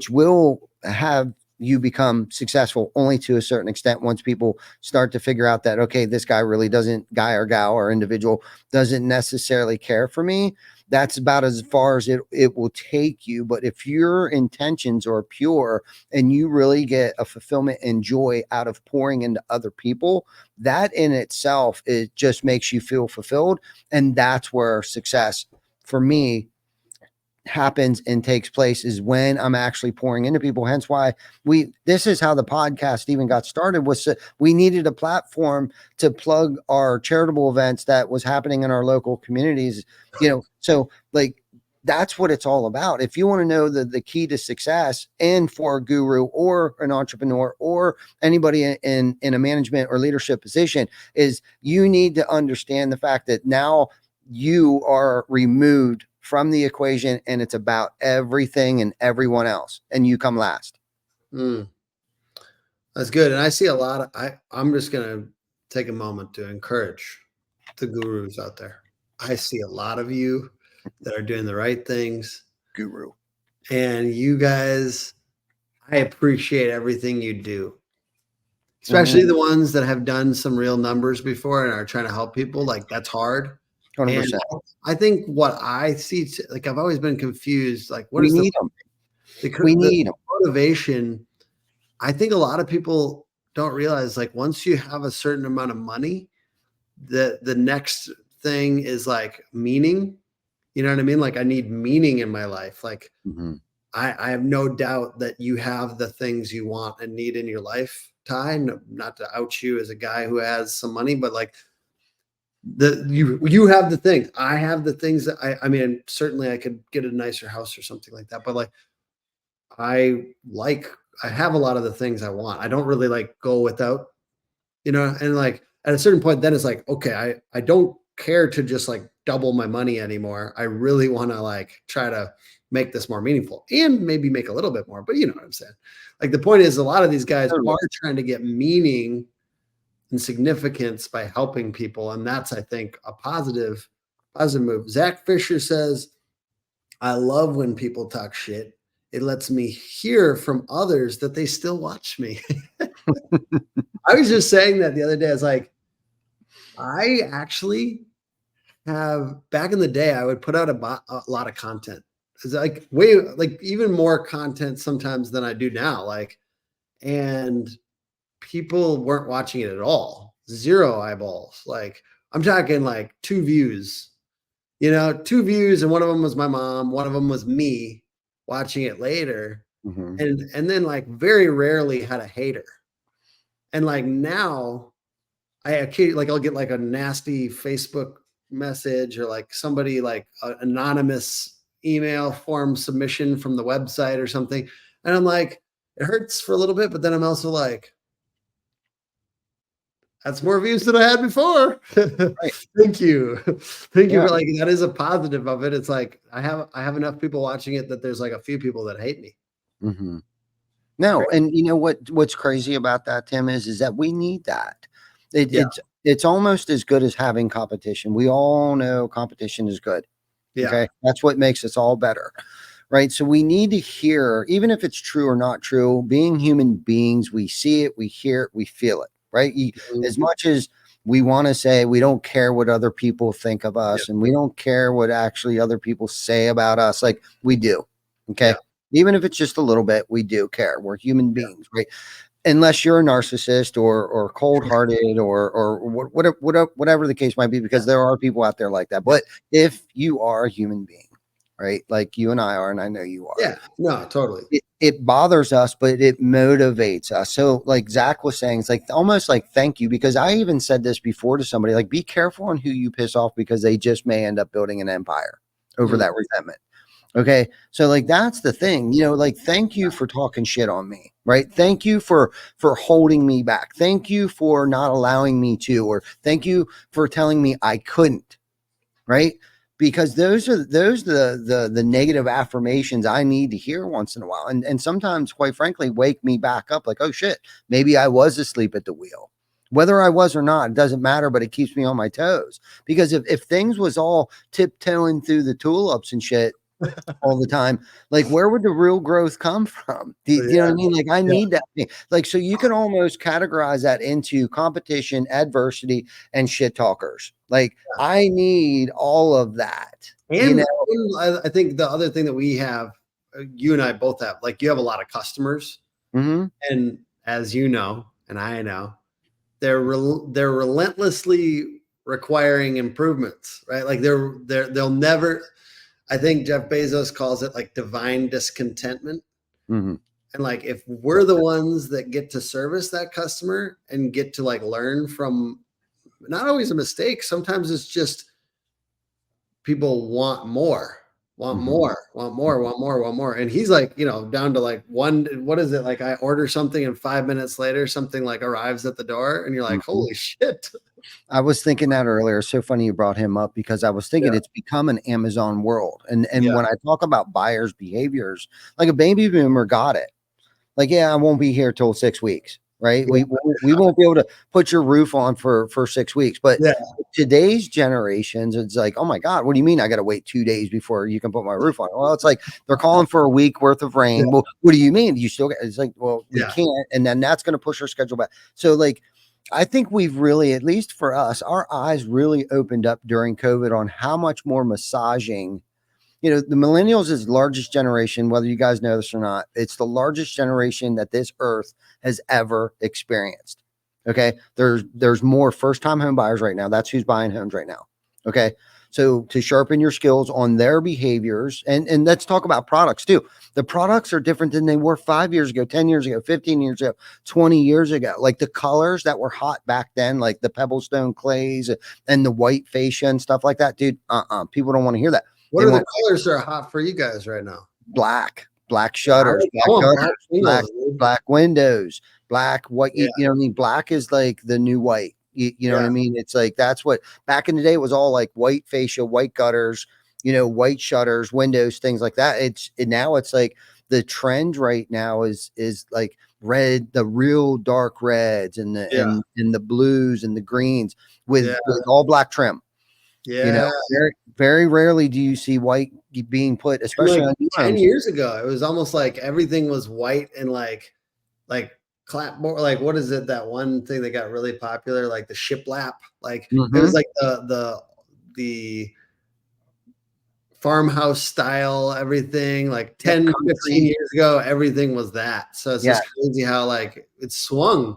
Speaker 1: will have you become successful only to a certain extent once people start to figure out that, okay, this guy or gal or individual doesn't necessarily care for me. That's about as far as it will take you. But if your intentions are pure and you really get a fulfillment and joy out of pouring into other people, that in itself, it just makes you feel fulfilled. And that's where success for me happens and takes place, is when I'm actually pouring into people. Hence why this is how the podcast even got started, was we needed a platform to plug our charitable events that was happening in our local communities, so like, that's what it's all about. If you want to know the key to success, and for a guru or an entrepreneur or anybody in a management or leadership position, is you need to understand the fact that now you are removed from the equation and it's about everything and everyone else, and you come last.
Speaker 2: That's good. And I see a lot of, I'm just going to take a moment to encourage the gurus out there. I see a lot of you that are doing the right things.
Speaker 1: Guru.
Speaker 2: And you guys, I appreciate everything you do, especially the ones that have done some real numbers before and are trying to help people. Like, that's hard.
Speaker 1: 100%.
Speaker 2: And I think what I see, like, I've always been confused. Like, what
Speaker 1: we
Speaker 2: is
Speaker 1: need
Speaker 2: the motivation? I think a lot of people don't realize, like, once you have a certain amount of money, the next thing is like meaning. You know what I mean? Like, I need meaning in my life. Like, I have no doubt that you have the things you want and need in your life, Ty. Not to out you as a guy who has some money, but like, you have the things. I have the things that I mean, certainly I could get a nicer house or something like that, but like, I have a lot of the things I want. I don't really like go without, and like, at a certain point, then it's like, okay, I don't care to just like double my money anymore. I really want to like try to make this more meaningful and maybe make a little bit more, but you know what I'm saying? Like, the point is, a lot of these guys are trying to get meaning and significance by helping people. And that's, I think, a positive move. Zach Fisher says, I love when people talk shit. It lets me hear from others that they still watch me. I was just saying that the other day. I was like, I actually have, back in the day, I would put out a lot of content. It's like even more content sometimes than I do now. Like, and people weren't watching it at all. 0 eyeballs. Like, I'm talking like 2 views, 2 views. And one of them was my mom. One of them was me watching it later. And then like very rarely had a hater. And like now I'll get like a nasty Facebook message, or like somebody, like an anonymous email form submission from the website or something. And I'm like, it hurts for a little bit, but then I'm also like, that's more views than I had before. Right. Thank you. Thank you. For like, that is a positive of it. It's like, I have enough people watching it that there's like a few people that hate me.
Speaker 1: No. Right. And you know what's crazy about that, Tim, is that we need that. It's almost as good as having competition. We all know competition is good. Yeah. Okay. That's what makes us all better. Right. So we need to hear, even if it's true or not true, being human beings, we see it, we hear it, we feel it. Right. As much as we want to say we don't care what other people think of us, and we don't care what actually other people say about us, like, we do. Okay. Yeah. Even if it's just a little bit, we do care. We're human beings. Right. Unless you're a narcissist or cold-hearted or whatever the case might be, because there are people out there like that. But if you are a human being, right? Like you and I are, and I know you are.
Speaker 2: Yeah, no, totally.
Speaker 1: It bothers us, but it motivates us. So like Zach was saying, it's like almost like thank you, because I even said this before to somebody, like be careful on who you piss off, because they just may end up building an empire over that resentment. Okay. So like, that's the thing, like, thank you for talking shit on me, right? Thank you for holding me back. Thank you for not allowing me to, or thank you for telling me I couldn't, right? Because those are the negative affirmations I need to hear once in a while. And sometimes, quite frankly, wake me back up like, oh shit, maybe I was asleep at the wheel. Whether I was or not, it doesn't matter, but it keeps me on my toes. Because if things was all tiptoeing through the tulips and shit all the time, like, where would the real growth come from? Do you know what I mean? Like, I need that thing. Like, so you can almost categorize that into competition, adversity, and shit talkers. Like, I need all of that.
Speaker 2: And I think the other thing that we have, you and I both have, like, you have a lot of customers, and as you know, and I know, they're relentlessly requiring improvements, right? Like they'll never. I think Jeff Bezos calls it like divine discontentment. And like, if we're the ones that get to service that customer and get to like learn from, not always a mistake, sometimes it's just people want more, want more, want more, want more, want more. And he's like, down to like what is it? Like, I order something and 5 minutes later, something like arrives at the door and you're like, holy shit.
Speaker 1: I was thinking that earlier. So funny you brought him up, because I was thinking it's become an Amazon world. And when I talk about buyers' behaviors, like a baby boomer got it. Like, yeah, I won't be here till 6 weeks, right? We won't be able to put your roof on for 6 weeks. But today's generations, it's like, oh my God, what do you mean I got to wait 2 days before you can put my roof on? Well, it's like they're calling for a week worth of rain. Well, what do you mean? You still get? It's like, well, we can't, and then that's going to push our schedule back. So like, I think we've really, at least for us, our eyes really opened up during COVID on how much more massaging. The millennials is the largest generation, whether you guys know this or not. It's the largest generation that this earth has ever experienced. Okay. There's more first-time home buyers right now. That's who's buying homes right now. Okay. So to sharpen your skills on their behaviors, and let's talk about products too. The products are different than they were 5 years ago, 10 years ago, 15 years ago, 20 years ago. Like the colors that were hot back then, like the Pebblestone clays and the white fascia and stuff like that, dude. People don't want to hear that.
Speaker 2: What are the colors that are hot for you guys right now?
Speaker 1: Black shutters, black windows, black, white. You know what I mean? Black is like the new white. You know what I mean? It's like, that's what back in the day it was all like white fascia, white gutters, white shutters, windows, things like that. Now it's like the trend right now is like red, the real dark reds and the blues and the greens with all black trim. Very, very rarely do you see white being put, especially
Speaker 2: like
Speaker 1: on
Speaker 2: 10 years ago. It was almost like everything was white and like clapboard, like what is it, that one thing that got really popular, like the shiplap, like it was like the farmhouse style, everything, like 10 15 years ago, everything was that. So it's just crazy how like it's swung,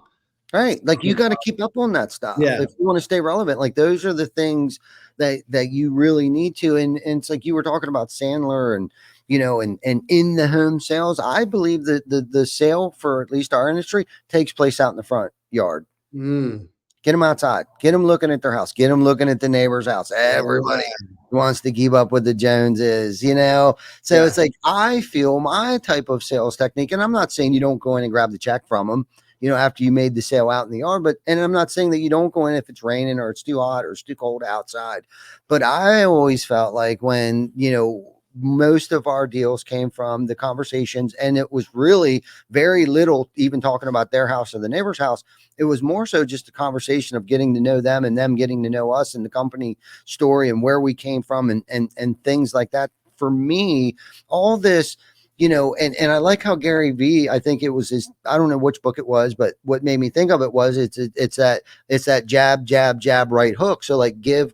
Speaker 1: right? Like, you got to keep up on that stuff if you want to stay relevant. Like, those are the things that you really need to. And it's like you were talking about Sandler and and in the home sales. I believe that the sale for at least our industry takes place out in the front yard. Get them outside, get them looking at their house, get them looking at the neighbor's house. Everybody wants to keep up with the Joneses, so it's like, I feel my type of sales technique, and I'm not saying you don't go in and grab the check from them after you made the sale out in the yard, and I'm not saying that you don't go in if it's raining or it's too hot or it's too cold outside. But I always felt like when most of our deals came from the conversations, and it was really very little even talking about their house or the neighbor's house. It was more so just a conversation of getting to know them and them getting to know us and the company story and where we came from and things like that. For me, all this, and I like how Gary Vee, I think it was his, I don't know which book it was, but what made me think of it was it's that jab, right hook. So like give,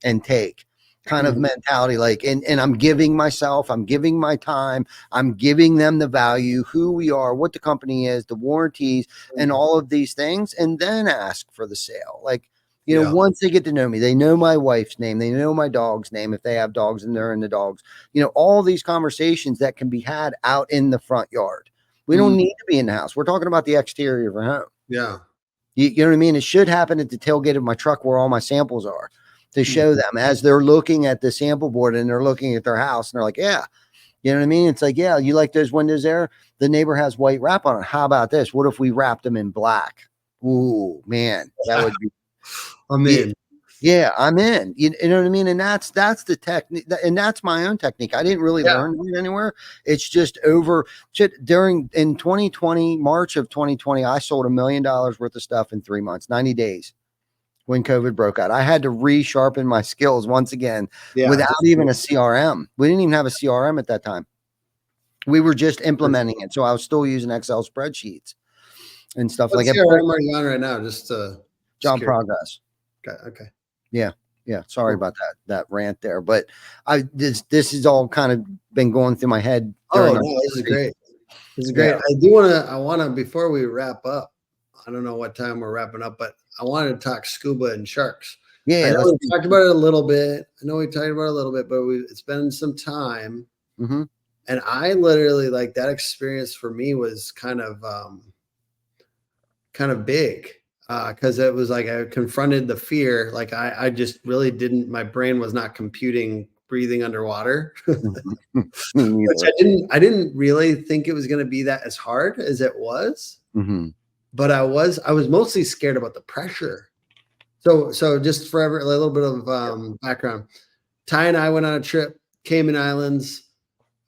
Speaker 1: and take kind of mentality, like, and I'm giving myself, I'm giving my time, I'm giving them the value, who we are, what the company is, the warranties, and all of these things, and then ask for the sale. Like, You know,
Speaker 2: Yeah.
Speaker 1: once they get to know me, they know my wife's name, they know my dog's name if they have dogs and they're in the dogs. You know, all these conversations that can be had out in the front yard. We don't need to be in the house. We're talking about the exterior of our home.
Speaker 2: Yeah.
Speaker 1: You know what I mean? It should happen at the tailgate of my truck where all my samples are, to show them as they're looking at the sample board and they're looking at their house and they're like, yeah, you know what I mean? It's like, yeah, you like those windows there? The neighbor has white wrap on it. How about this? What if we wrapped them in black? Ooh, man, that would be.
Speaker 2: I'm in.
Speaker 1: Yeah, I'm in. You know what I mean? And that's the technique, and that's my own technique. I didn't really learn it anywhere. It's just in 2020, March of 2020, I sold $1 million worth of stuff in 3 months, 90 days when COVID broke out. I had to resharpen my skills once again without even a CRM. We didn't even have a CRM at that time. We were just implementing it. So I was still using Excel spreadsheets and stuff
Speaker 2: What
Speaker 1: like that.
Speaker 2: CRM are you on right now? Just
Speaker 1: Job progress.
Speaker 2: Okay.
Speaker 1: Yeah. Sorry about that rant there, but this is all kind of been going through my head.
Speaker 2: Oh, no, this is great. This is great. Yeah. I want to, before we wrap up, I don't know what time we're wrapping up, but I wanted to talk scuba and sharks.
Speaker 1: Yeah.
Speaker 2: I know we talked about it a little bit. But it's been some time.
Speaker 1: Mm-hmm.
Speaker 2: And I literally, like, that experience for me was kind of big. Because it was like I confronted the fear. Like I just really didn't, my brain was not computing breathing underwater. Which I didn't really think it was going to be that as hard as it was.
Speaker 1: Mm-hmm.
Speaker 2: But I was mostly scared about the pressure. So just for a little bit of background, Ty and I went on a trip, Cayman Islands.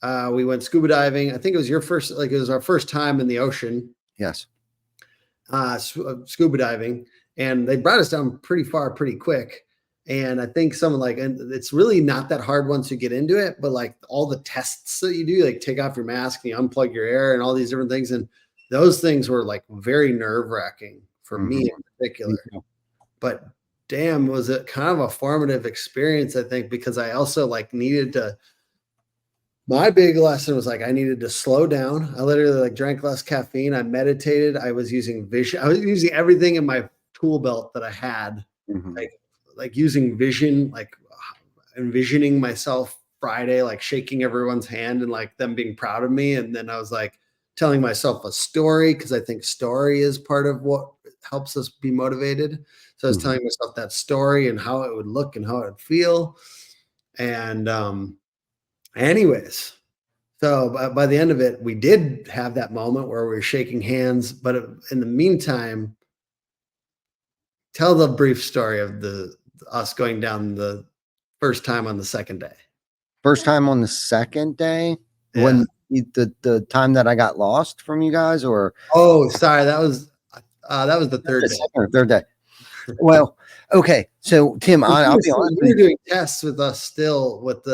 Speaker 2: We went scuba diving. I think it was it was our first time in the ocean.
Speaker 1: Yes.
Speaker 2: Scuba diving, and they brought us down pretty far, pretty quick. And I think and it's really not that hard once you get into it, but like all the tests that you do, like take off your mask and you unplug your air and all these different things. And those things were like very nerve-wracking for me in particular. But damn, was it kind of a formative experience, I think, because I also my big lesson was I needed to slow down. I literally drank less caffeine. I meditated. I was using vision. I was using everything in my tool belt that I had, like using vision, like envisioning myself Friday, like shaking everyone's hand and like them being proud of me. And then I was like telling myself a story, because I think story is part of what helps us be motivated. So I was telling myself that story and how it would look and how it would feel. And anyways, so by the end of it, we did have that moment where we were shaking hands. But in the meantime, tell the brief story of us going down the first time on the second day.
Speaker 1: First time on the second day? Yeah. When the time that I got lost from you guys, or?
Speaker 2: Oh, sorry. That was the third day.
Speaker 1: Third day. Well, okay. So Tim, I'll be honest.
Speaker 2: You were doing tests with us still with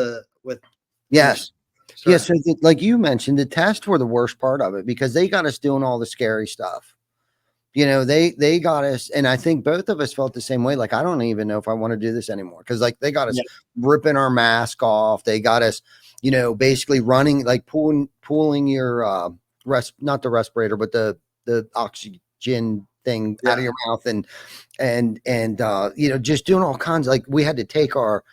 Speaker 1: yes. Sure. Yes. So like you mentioned, the tests were the worst part of it, because they got us doing all the scary stuff. You know, they got us, and I think both of us felt the same way. Like, I don't even know if I want to do this anymore, because like they got us ripping our mask off. They got us, basically running, like pulling your not the respirator, but the oxygen thing out of your mouth, and just doing all kinds. Like, we had to take our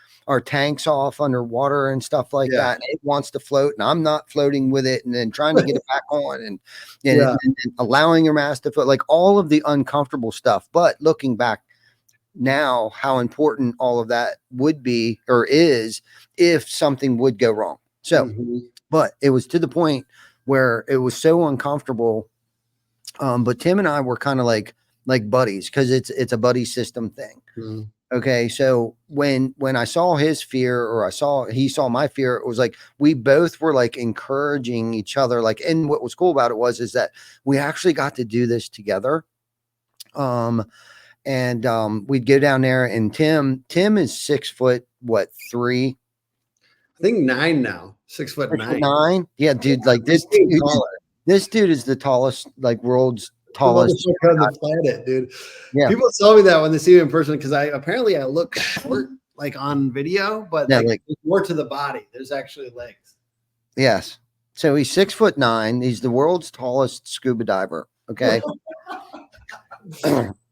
Speaker 1: tanks off underwater and stuff like that. And it wants to float, and I'm not floating with it, and then trying to get it back on, and allowing your mask to float, like all of the uncomfortable stuff. But looking back now, how important all of that would be, or is, if something would go wrong. So, but it was to the point where it was so uncomfortable. But Tim and I were kind of like buddies, because it's a buddy system thing. Okay. So when I saw his fear, or he saw my fear, it was like, we both were like encouraging each other. Like, and what was cool about it is that we actually got to do this together. We'd go down there, and Tim is 6'3"?
Speaker 2: I think 9 now. 6'9".
Speaker 1: 9. Yeah, dude. Like this dude is the tallest, like world's tallest
Speaker 2: on the planet, dude.
Speaker 1: Yeah.
Speaker 2: People tell me that when they see me in person, because I look short, like on video, but like more to the body. There's actually legs.
Speaker 1: Yes. So he's 6'9". He's the world's tallest scuba diver. Okay.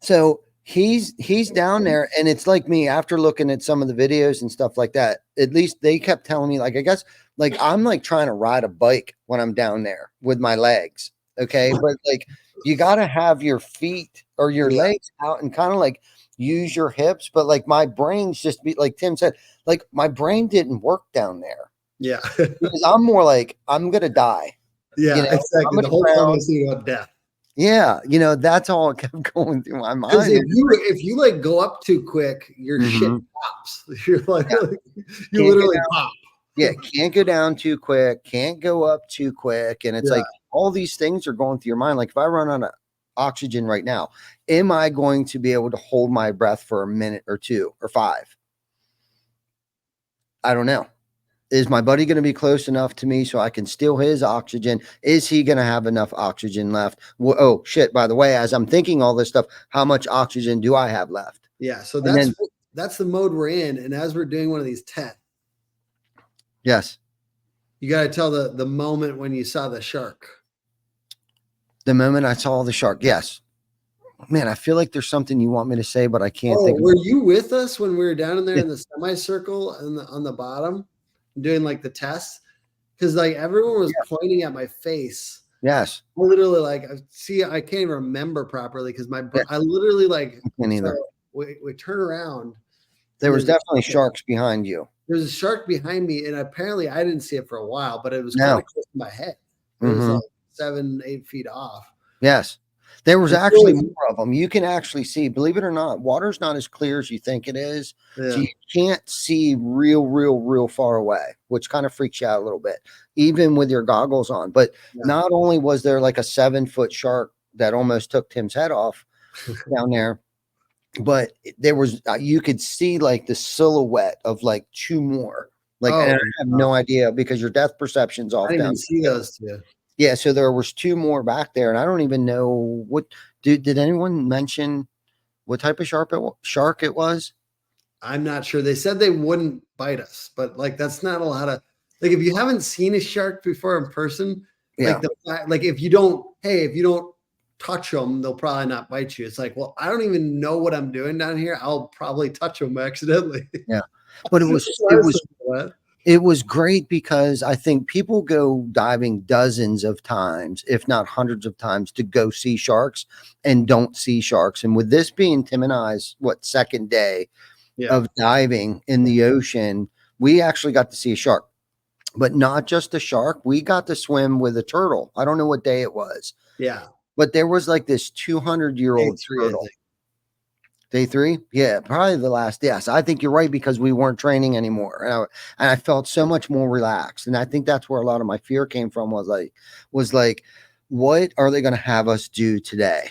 Speaker 1: So he's down there, and it's like me after looking at some of the videos and stuff like that. At least they kept telling me, like, I guess, like I'm like trying to ride a bike when I'm down there with my legs. Okay, but like you got to have your feet or your legs out and kind of like use your hips. But like my brain's just be like Tim said, like my brain didn't work down there.
Speaker 2: Yeah.
Speaker 1: Because I'm more like I'm gonna die.
Speaker 2: Yeah,
Speaker 1: You know,
Speaker 2: exactly. The whole time I was thinking about death.
Speaker 1: Yeah, that's all it kept going through my mind.
Speaker 2: Because if you like go up too quick, your shit pops. You're like, you literally pop.
Speaker 1: Yeah, can't go down too quick, can't go up too quick. And it's like all these things are going through your mind. Like if I run out of oxygen right now, am I going to be able to hold my breath for a minute or 2 or 5? I don't know. Is my buddy going to be close enough to me so I can steal his oxygen? Is he going to have enough oxygen left? Well, oh shit, by the way, as I'm thinking all this stuff, how much oxygen do I have left?
Speaker 2: Yeah. So that's the mode we're in. And as we're doing one of these tests,
Speaker 1: yes,
Speaker 2: you got to tell the moment when you saw the shark.
Speaker 1: The moment I saw the shark. Yes. Man, I feel like there's something you want me to say, but I can't think.
Speaker 2: Were you with us when we were down in there in the semicircle and on the bottom doing like the tests? Because like everyone was pointing at my face.
Speaker 1: Yes.
Speaker 2: I literally like I can't even remember properly because I literally like we turn around.
Speaker 1: There was definitely sharks behind you.
Speaker 2: There's a shark behind me, and apparently I didn't see it for a while, but it was kind of close to my head. It was like 7-8 feet off.
Speaker 1: Yes. There was actually more of them. You can actually see, believe it or not, water's not as clear as you think it is. Yeah. So you can't see real far away, which kind of freaks you out a little bit, even with your goggles on. But not only was there like a 7-foot shark that almost took Tim's head off down there, but there was, you could see like the silhouette of like 2 more. Like, and I have no idea because your depth perception's off.
Speaker 2: I didn't even see those 2.
Speaker 1: Yeah, so there was 2 more back there, and I don't even know what. Did anyone mention what type of shark it was?
Speaker 2: I'm not sure. They said they wouldn't bite us, but like that's not a lot of like if you haven't seen a shark before in person, like if you don't touch them, they'll probably not bite you. It's like, well, I don't even know what I'm doing down here. I'll probably touch them accidentally.
Speaker 1: Yeah, but it was great because I think people go diving dozens of times, if not hundreds of times, to go see sharks and don't see sharks. And with this being Tim and I's second day of diving in the ocean, we actually got to see a shark, but not just a shark. We got to swim with a turtle. I don't know what day it was.
Speaker 2: Yeah.
Speaker 1: But there was like this 200-year-old turtle. Day 3? Yeah, probably the last. Yes, I think you're right because we weren't training anymore. And I felt so much more relaxed. And I think that's where a lot of my fear came from was like, what are they going to have us do today?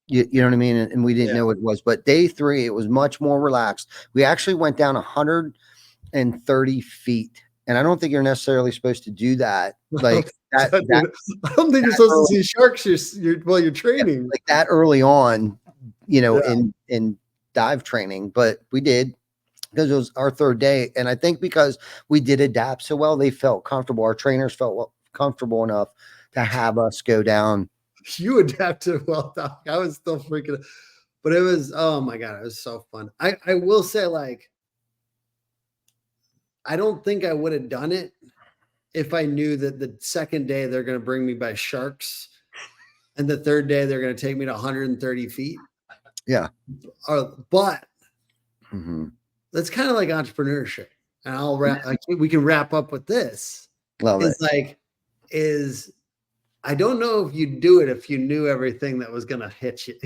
Speaker 1: You know what I mean? And we didn't know what it was. But day 3, it was much more relaxed. We actually went down 130 feet. And I don't think you're necessarily supposed to do that. Like that.
Speaker 2: I don't think you're supposed to see sharks while you're training.
Speaker 1: Like that early on. In dive training, but we did because it was our 3rd day. And I think because we did adapt so well, they felt comfortable. Our trainers felt comfortable enough to have us go down.
Speaker 2: You adapted well, Doc. I was still freaking out. But it was, oh my God, it was so fun. I will say, like, I don't think I would have done it if I knew that the 2nd day they're going to bring me by sharks and the 3rd day they're going to take me to 130 feet.
Speaker 1: Yeah.
Speaker 2: But that's kind of like entrepreneurship. And we can wrap up with this.
Speaker 1: Love it.
Speaker 2: I don't know if you'd do it if you knew everything that was going to hit you.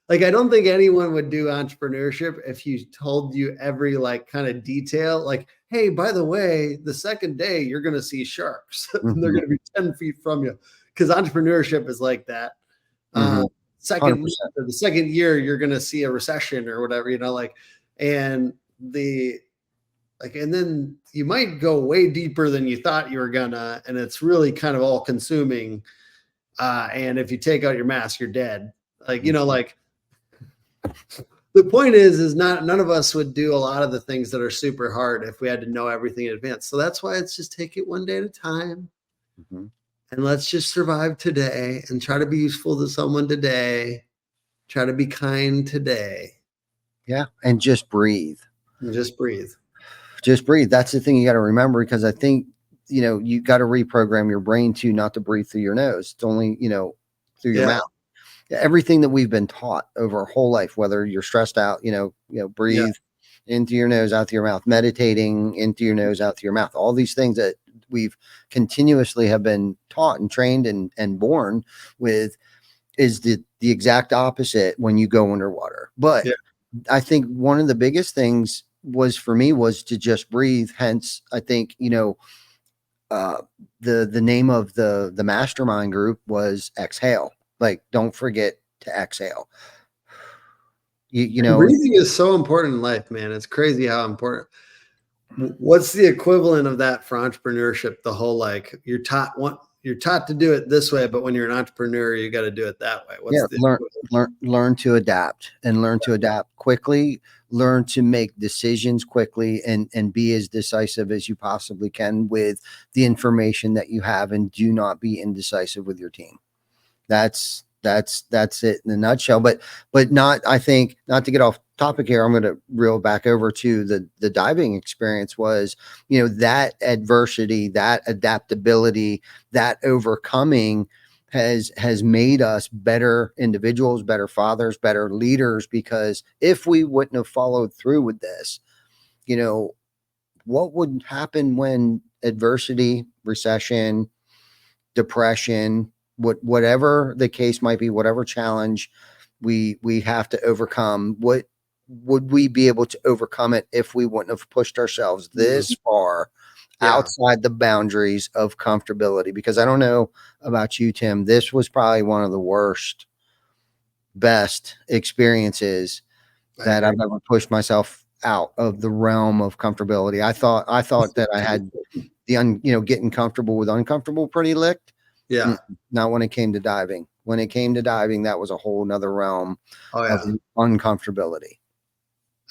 Speaker 2: Like, I don't think anyone would do entrepreneurship if you told you every like kind of detail, like, hey, by the way, the 2nd day you're going to see sharks and they're going to be 10 feet from you. Because entrepreneurship is like that. The 2nd year, you're going to see a recession or whatever, and then you might go way deeper than you thought you were gonna, and it's really kind of all consuming. And if you take out your mask, you're dead. The point is none of us would do a lot of the things that are super hard if we had to know everything in advance. So that's why it's just take it one day at a time. And let's just survive today and try to be useful to someone today. Try to be kind today.
Speaker 1: Yeah. And just breathe.
Speaker 2: And just breathe.
Speaker 1: Just breathe. That's the thing you got to remember, because I think, you got to reprogram your brain to not to breathe through your nose. It's only, through your
Speaker 2: Yeah.
Speaker 1: mouth. Everything that we've been taught over our whole life, whether you're stressed out, breathe into your nose, out through your mouth, meditating into your nose, out through your mouth, all these things that we've continuously have been taught and trained and born with is the exact opposite when you go underwater. But I think one of the biggest things was for me was to just breathe. Hence, I think, the name of the mastermind group was Exhale. Like, don't forget to exhale.
Speaker 2: Breathing is so important in life, man. It's crazy how important. What's the equivalent of that for entrepreneurship? The whole, like, you're taught to do it this way, but when you're an entrepreneur, you got to do it that way.
Speaker 1: Learn to adapt, and learn to adapt quickly, learn to make decisions quickly, and be as decisive as you possibly can with the information that you have, and do not be indecisive with your team. That's it in a nutshell. But not, I think, not to get off topic here, I'm going to reel back over to the diving experience. Was, that adversity, that adaptability, that overcoming has made us better individuals, better fathers, better leaders. Because if we wouldn't have followed through with this, what would happen when adversity, recession, depression, whatever the case might be, whatever challenge we have to overcome, what would we be able to overcome it if we wouldn't have pushed ourselves this far outside the boundaries of comfortability? Because I don't know about you, Tim, this was probably one of the best experiences that I've ever pushed myself out of the realm of comfortability. I thought that I had getting comfortable with uncomfortable pretty licked.
Speaker 2: Yeah.
Speaker 1: Not when it came to diving. When it came to diving, that was a whole nother realm of uncomfortability.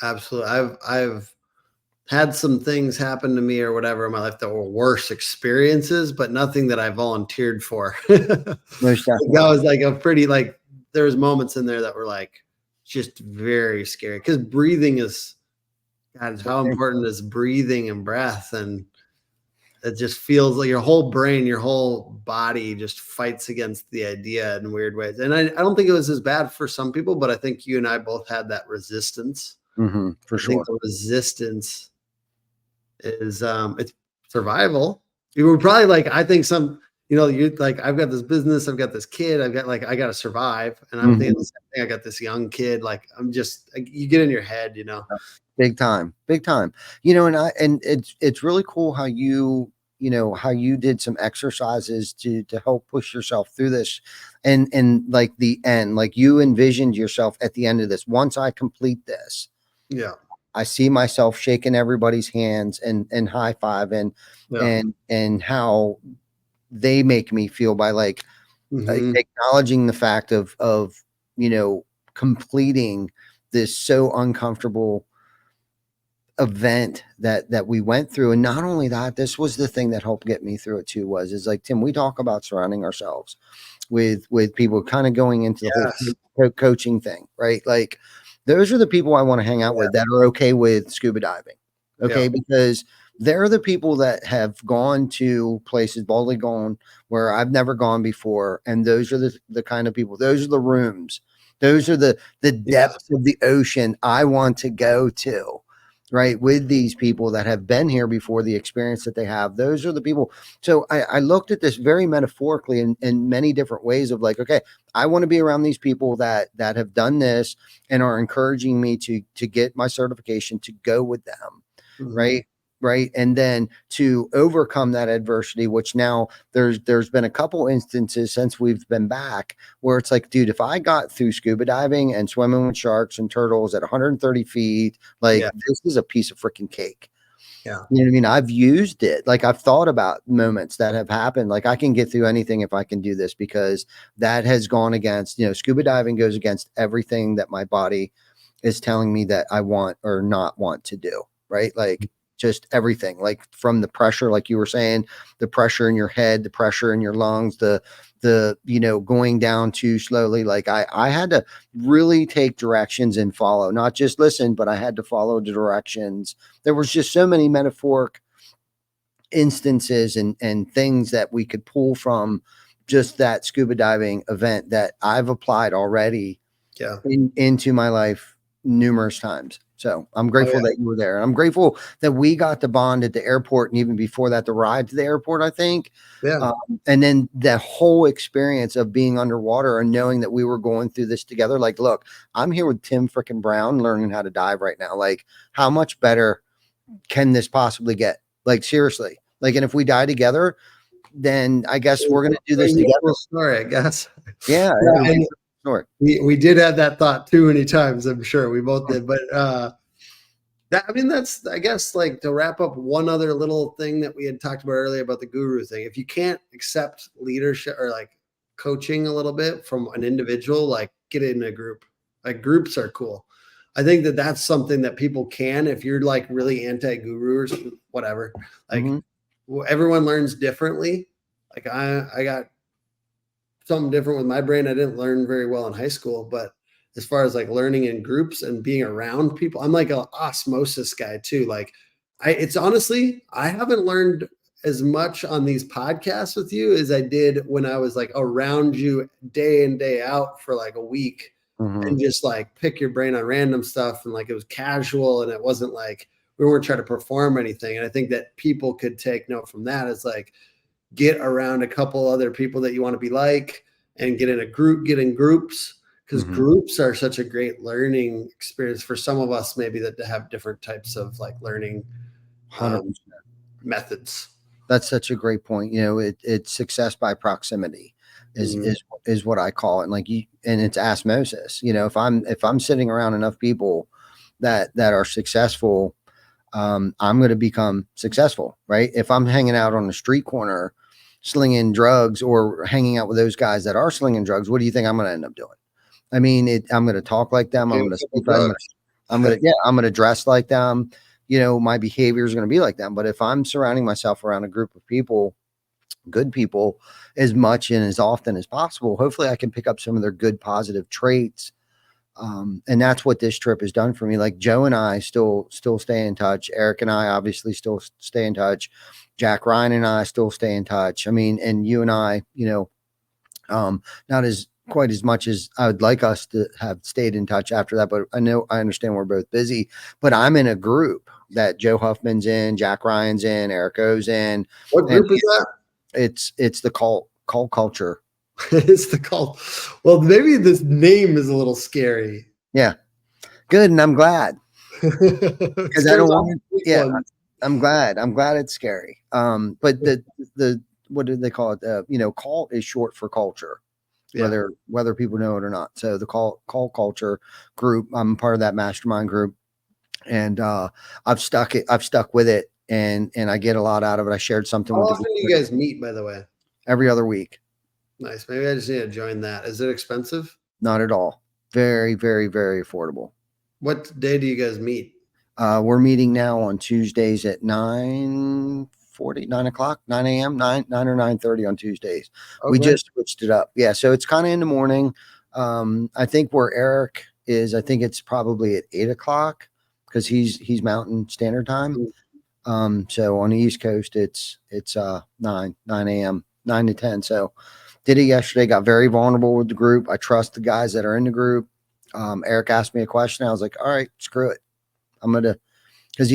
Speaker 2: Absolutely. I've had some things happen to me or whatever in my life that were worse experiences, but nothing that I volunteered for.
Speaker 1: Most definitely.
Speaker 2: That was like a pretty, like, there was moments in there that were like just very scary, because breathing is, God, how important is breathing and breath. And it just feels like your whole brain, your whole body just fights against the idea in weird ways. And I don't think it was as bad for some people, but I think you and I both had that resistance.
Speaker 1: For sure.
Speaker 2: I think the resistance is it's survival. You were probably like, I think you're like, I've got this business, I've got this kid, I got to survive. And I'm thinking the same thing. I got this young kid. Like, you get in your head,
Speaker 1: Big time. And it's really cool how you did some exercises to help push yourself through this. And like the end, like you envisioned yourself at the end of this. Once I complete this, I see myself shaking everybody's hands and high fiving and how they make me feel by like acknowledging the fact of completing this so uncomfortable event that we went through. And not only that, this was the thing that helped get me through it too, is like, Tim, we talk about surrounding ourselves with people, kind of going into the whole coaching thing, right? Like, those are the people I want to hang out with that are okay with scuba diving. Okay. Because they're the people that have gone to places, boldly gone where I've never gone before. And those are the kind of people, those are the rooms, those are the depths of the ocean I want to go to. Right, with these people that have been here before, the experience that they have, those are the people. So I looked at this very metaphorically in many different ways of like, okay, I want to be around these people that have done this and are encouraging me to get my certification, to go with them, right, and then to overcome that adversity. Which now there's been a couple instances since we've been back where it's like, dude, if I got through scuba diving and swimming with sharks and turtles at 130 feet, like this is a piece of freaking cake. You know what I mean? I've used it. Like, I've thought about moments that have happened. Like, I can get through anything if I can do this, because that has gone against, scuba diving goes against everything that my body is telling me that I want or not want to do. Right. Like, just everything, like from the pressure, like you were saying, the pressure in your head, the pressure in your lungs, the going down too slowly. Like I had to really take directions and follow, not just listen, but I had to follow the directions. There was just so many metaphoric instances and things that we could pull from just that scuba diving event that I've applied already into my life numerous times. So I'm grateful that you were there. And I'm grateful that we got to bond at the airport, and even before that, the ride to the airport, I think. And then the whole experience of being underwater and knowing that we were going through this together. Like, look, I'm here with Tim freaking Brown learning how to dive right now. Like, how much better can this possibly get? Like, seriously. Like, and if we die together, then I guess we're going to do this together.
Speaker 2: Story, I guess.
Speaker 1: Yeah.
Speaker 2: We did have that thought too many times. I'm sure we both did, but that's, I guess, like, to wrap up, one other little thing that we had talked about earlier about the guru thing. If you can't accept leadership or like coaching a little bit from an individual, like, get in a group. Like, groups are cool. I think that that's something that people can, if you're like really anti-guru or whatever, like everyone learns differently. Like I got something different with my brain. I didn't learn very well in high school, but as far as like learning in groups and being around people, I'm like an osmosis guy too. Like it's honestly, I haven't learned as much on these podcasts with you as I did when I was like around you day in, day out for like a week. And just like pick your brain on random stuff. And like, it was casual, and it wasn't like we weren't trying to perform anything. And I think that people could take note from that as like, get around a couple other people that you want to be like, and get in a group, get in groups, because groups are such a great learning experience for some of us, maybe that to have different types of like learning methods. That's
Speaker 1: such a great point. It's success by proximity is what I call it. And like and it's osmosis. If I'm sitting around enough people that are successful, I'm going to become successsul, right? If I'm hanging out on the street corner slinging drugs, or hanging out with those guys that are slinging drugs, what do you think I'm going to end up doing? I mean, I'm going to talk like them. I'm going to speak like them. I'm going to dress like them. My behavior is going to be like them. But if I'm surrounding myself around a group of people, good people, as much and as often as possible, hopefully I can pick up some of their good, positive traits. And that's what this trip has done for me. Like, Joe and I still stay in touch. Eric and I obviously still stay in touch. Jack Ryan and I still stay in touch. I mean, and you and I, not as quite as much as I would like us to have stayed in touch after that, but I understand we're both busy. But I'm in a group that Joe Huffman's in, Jack Ryan's in, Eric O's in.
Speaker 2: What group is that?
Speaker 1: It's the cult culture.
Speaker 2: It's the cult. Well, maybe this name is a little scary.
Speaker 1: Yeah, good, and I'm glad, because I don't want to. Yeah, I'm glad it's scary. But the what do they call it? Cult is short for culture, whether people know it or not. So the cult culture group, I'm part of that mastermind group, and I've stuck with it, and I get a lot out of it. I shared something.
Speaker 2: How often do you guys meet, by the way?
Speaker 1: Every other week.
Speaker 2: Nice. Maybe I just need to join that. Is it expensive?
Speaker 1: Not at all. Very, very, very affordable.
Speaker 2: What day do you guys meet?
Speaker 1: We're meeting now on Tuesdays at 9 o'clock, 9 a.m., 9 or 9:30 on Tuesdays. Okay. We just switched it up. Yeah. So it's kind of in the morning. I think where Eric is, I think it's probably at 8 o'clock, because he's Mountain Standard Time. So on the East Coast, it's 9 a.m., 9 to 10. So did it yesterday, got very vulnerable with the group. I trust the guys that are in the group. Eric asked me a question. I was like, all right, screw it. I'm going to, because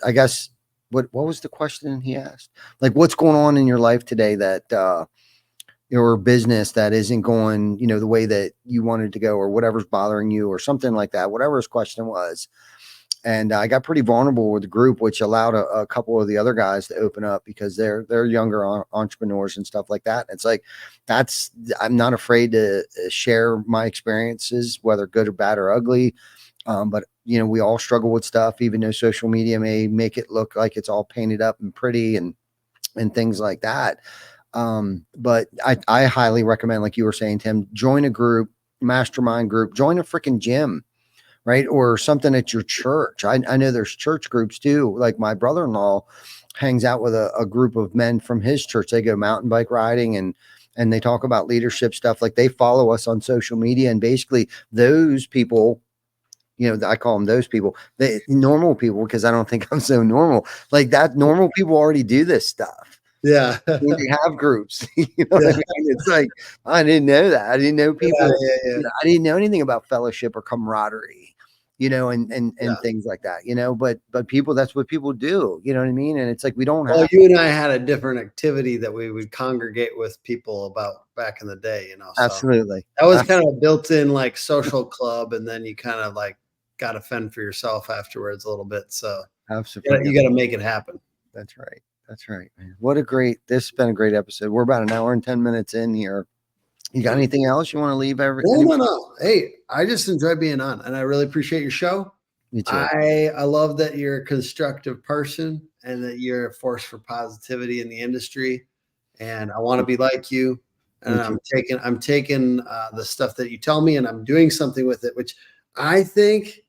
Speaker 1: I guess, what was the question he asked? Like, what's going on in your life today that, your business that isn't going, the way that you wanted to go, or whatever's bothering you, or something like that, whatever his question was. And I got pretty vulnerable with the group, which allowed a couple of the other guys to open up, because they're younger entrepreneurs and stuff like that. And it's like, I'm not afraid to share my experiences, whether good or bad or ugly. But we all struggle with stuff, even though social media may make it look like it's all painted up and pretty and things like that. But I highly recommend, like you were saying, Tim, join a group, mastermind group, join a freaking gym. right? Or something at your church. I know there's church groups too. Like my brother-in-law hangs out with a group of men from his church. They go mountain bike riding and they talk about leadership stuff. Like they follow us on social media, and basically those people, I call them those people, the normal people, because I don't think I'm so normal. Like that, normal people already do this stuff.
Speaker 2: Yeah.
Speaker 1: When they have groups, what I mean? It's like, I didn't know that. I didn't know people.
Speaker 2: Yeah.
Speaker 1: I didn't know anything about fellowship or camaraderie, and things like that, but people, that's what people do. You know what I mean? And it's like, we don't
Speaker 2: Well,
Speaker 1: have.
Speaker 2: you and I had a different activity that we would congregate with people about back in the day, so
Speaker 1: Absolutely.
Speaker 2: that was kind of a built-in like social club, and then you kind of like got to fend for yourself afterwards a little bit. So
Speaker 1: Absolutely.
Speaker 2: you got to make it happen.
Speaker 1: That's right. That's right, man. This has been a great episode. We're about an hour and 10 minutes in here. You got anything else you want to leave?
Speaker 2: No. Hey, I just enjoy being on, and I really appreciate your show.
Speaker 1: Me too.
Speaker 2: I love that you're a constructive person and that you're a force for positivity in the industry. And I want to be like you. And I'm taking the stuff that you tell me, and I'm doing something with it, which I think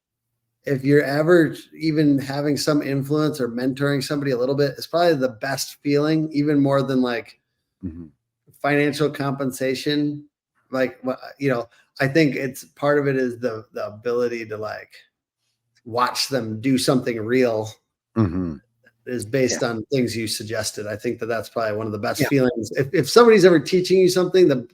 Speaker 2: if you're ever even having some influence or mentoring somebody a little bit, it's probably the best feeling, even more than like financial compensation. Like, I think it's part of it is the ability to like watch them do something real is based on things you suggested. I think that's probably one of the best feelings. If somebody's ever teaching you something, the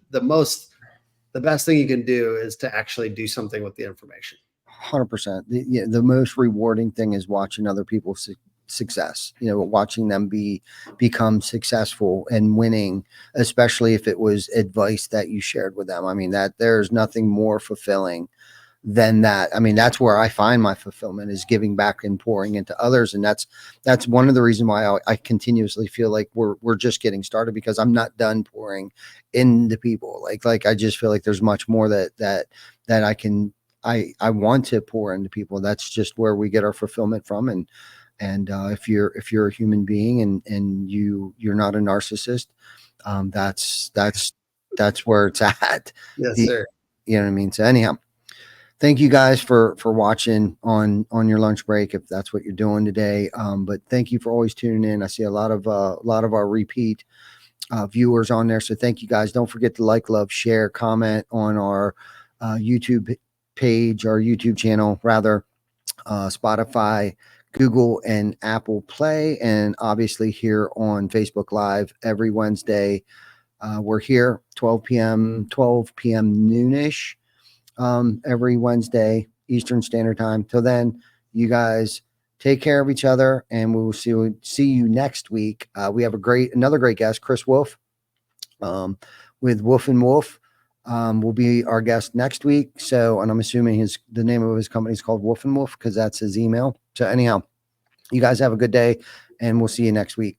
Speaker 2: best thing you can do is to actually do something with the information.
Speaker 1: 100%. The most rewarding thing is watching other people's success, watching them become successful and winning, especially if it was advice that you shared with them. I mean, that there's nothing more fulfilling than that. I mean, that's where I find my fulfillment, is giving back and pouring into others. And that's one of the reasons why I continuously feel like we're just getting started, because I'm not done pouring into people. Like I just feel like there's much more that I want to pour into people. That's just where we get our fulfillment from. And if you're a human being and you're not a narcissist, that's where it's at.
Speaker 2: Yes, sir.
Speaker 1: You know what I mean? So anyhow, thank you guys for watching on your lunch break, if that's what you're doing today. But thank you for always tuning in. I see a lot of our repeat viewers on there. So thank you guys. Don't forget to like, love, share, comment on our YouTube page, our YouTube channel, rather, Spotify, Google, and Apple Play, and obviously here on Facebook Live every Wednesday. We're here 12 p.m. noonish every Wednesday Eastern Standard Time. Till then, you guys take care of each other, and we will see you next week. We have another great guest, Chris Wolf, with Wolf and Wolf. Will be our guest next week. So, and I'm assuming the name of his company is called Wolf and Wolf, because that's his email. So anyhow, you guys have a good day, and we'll see you next week.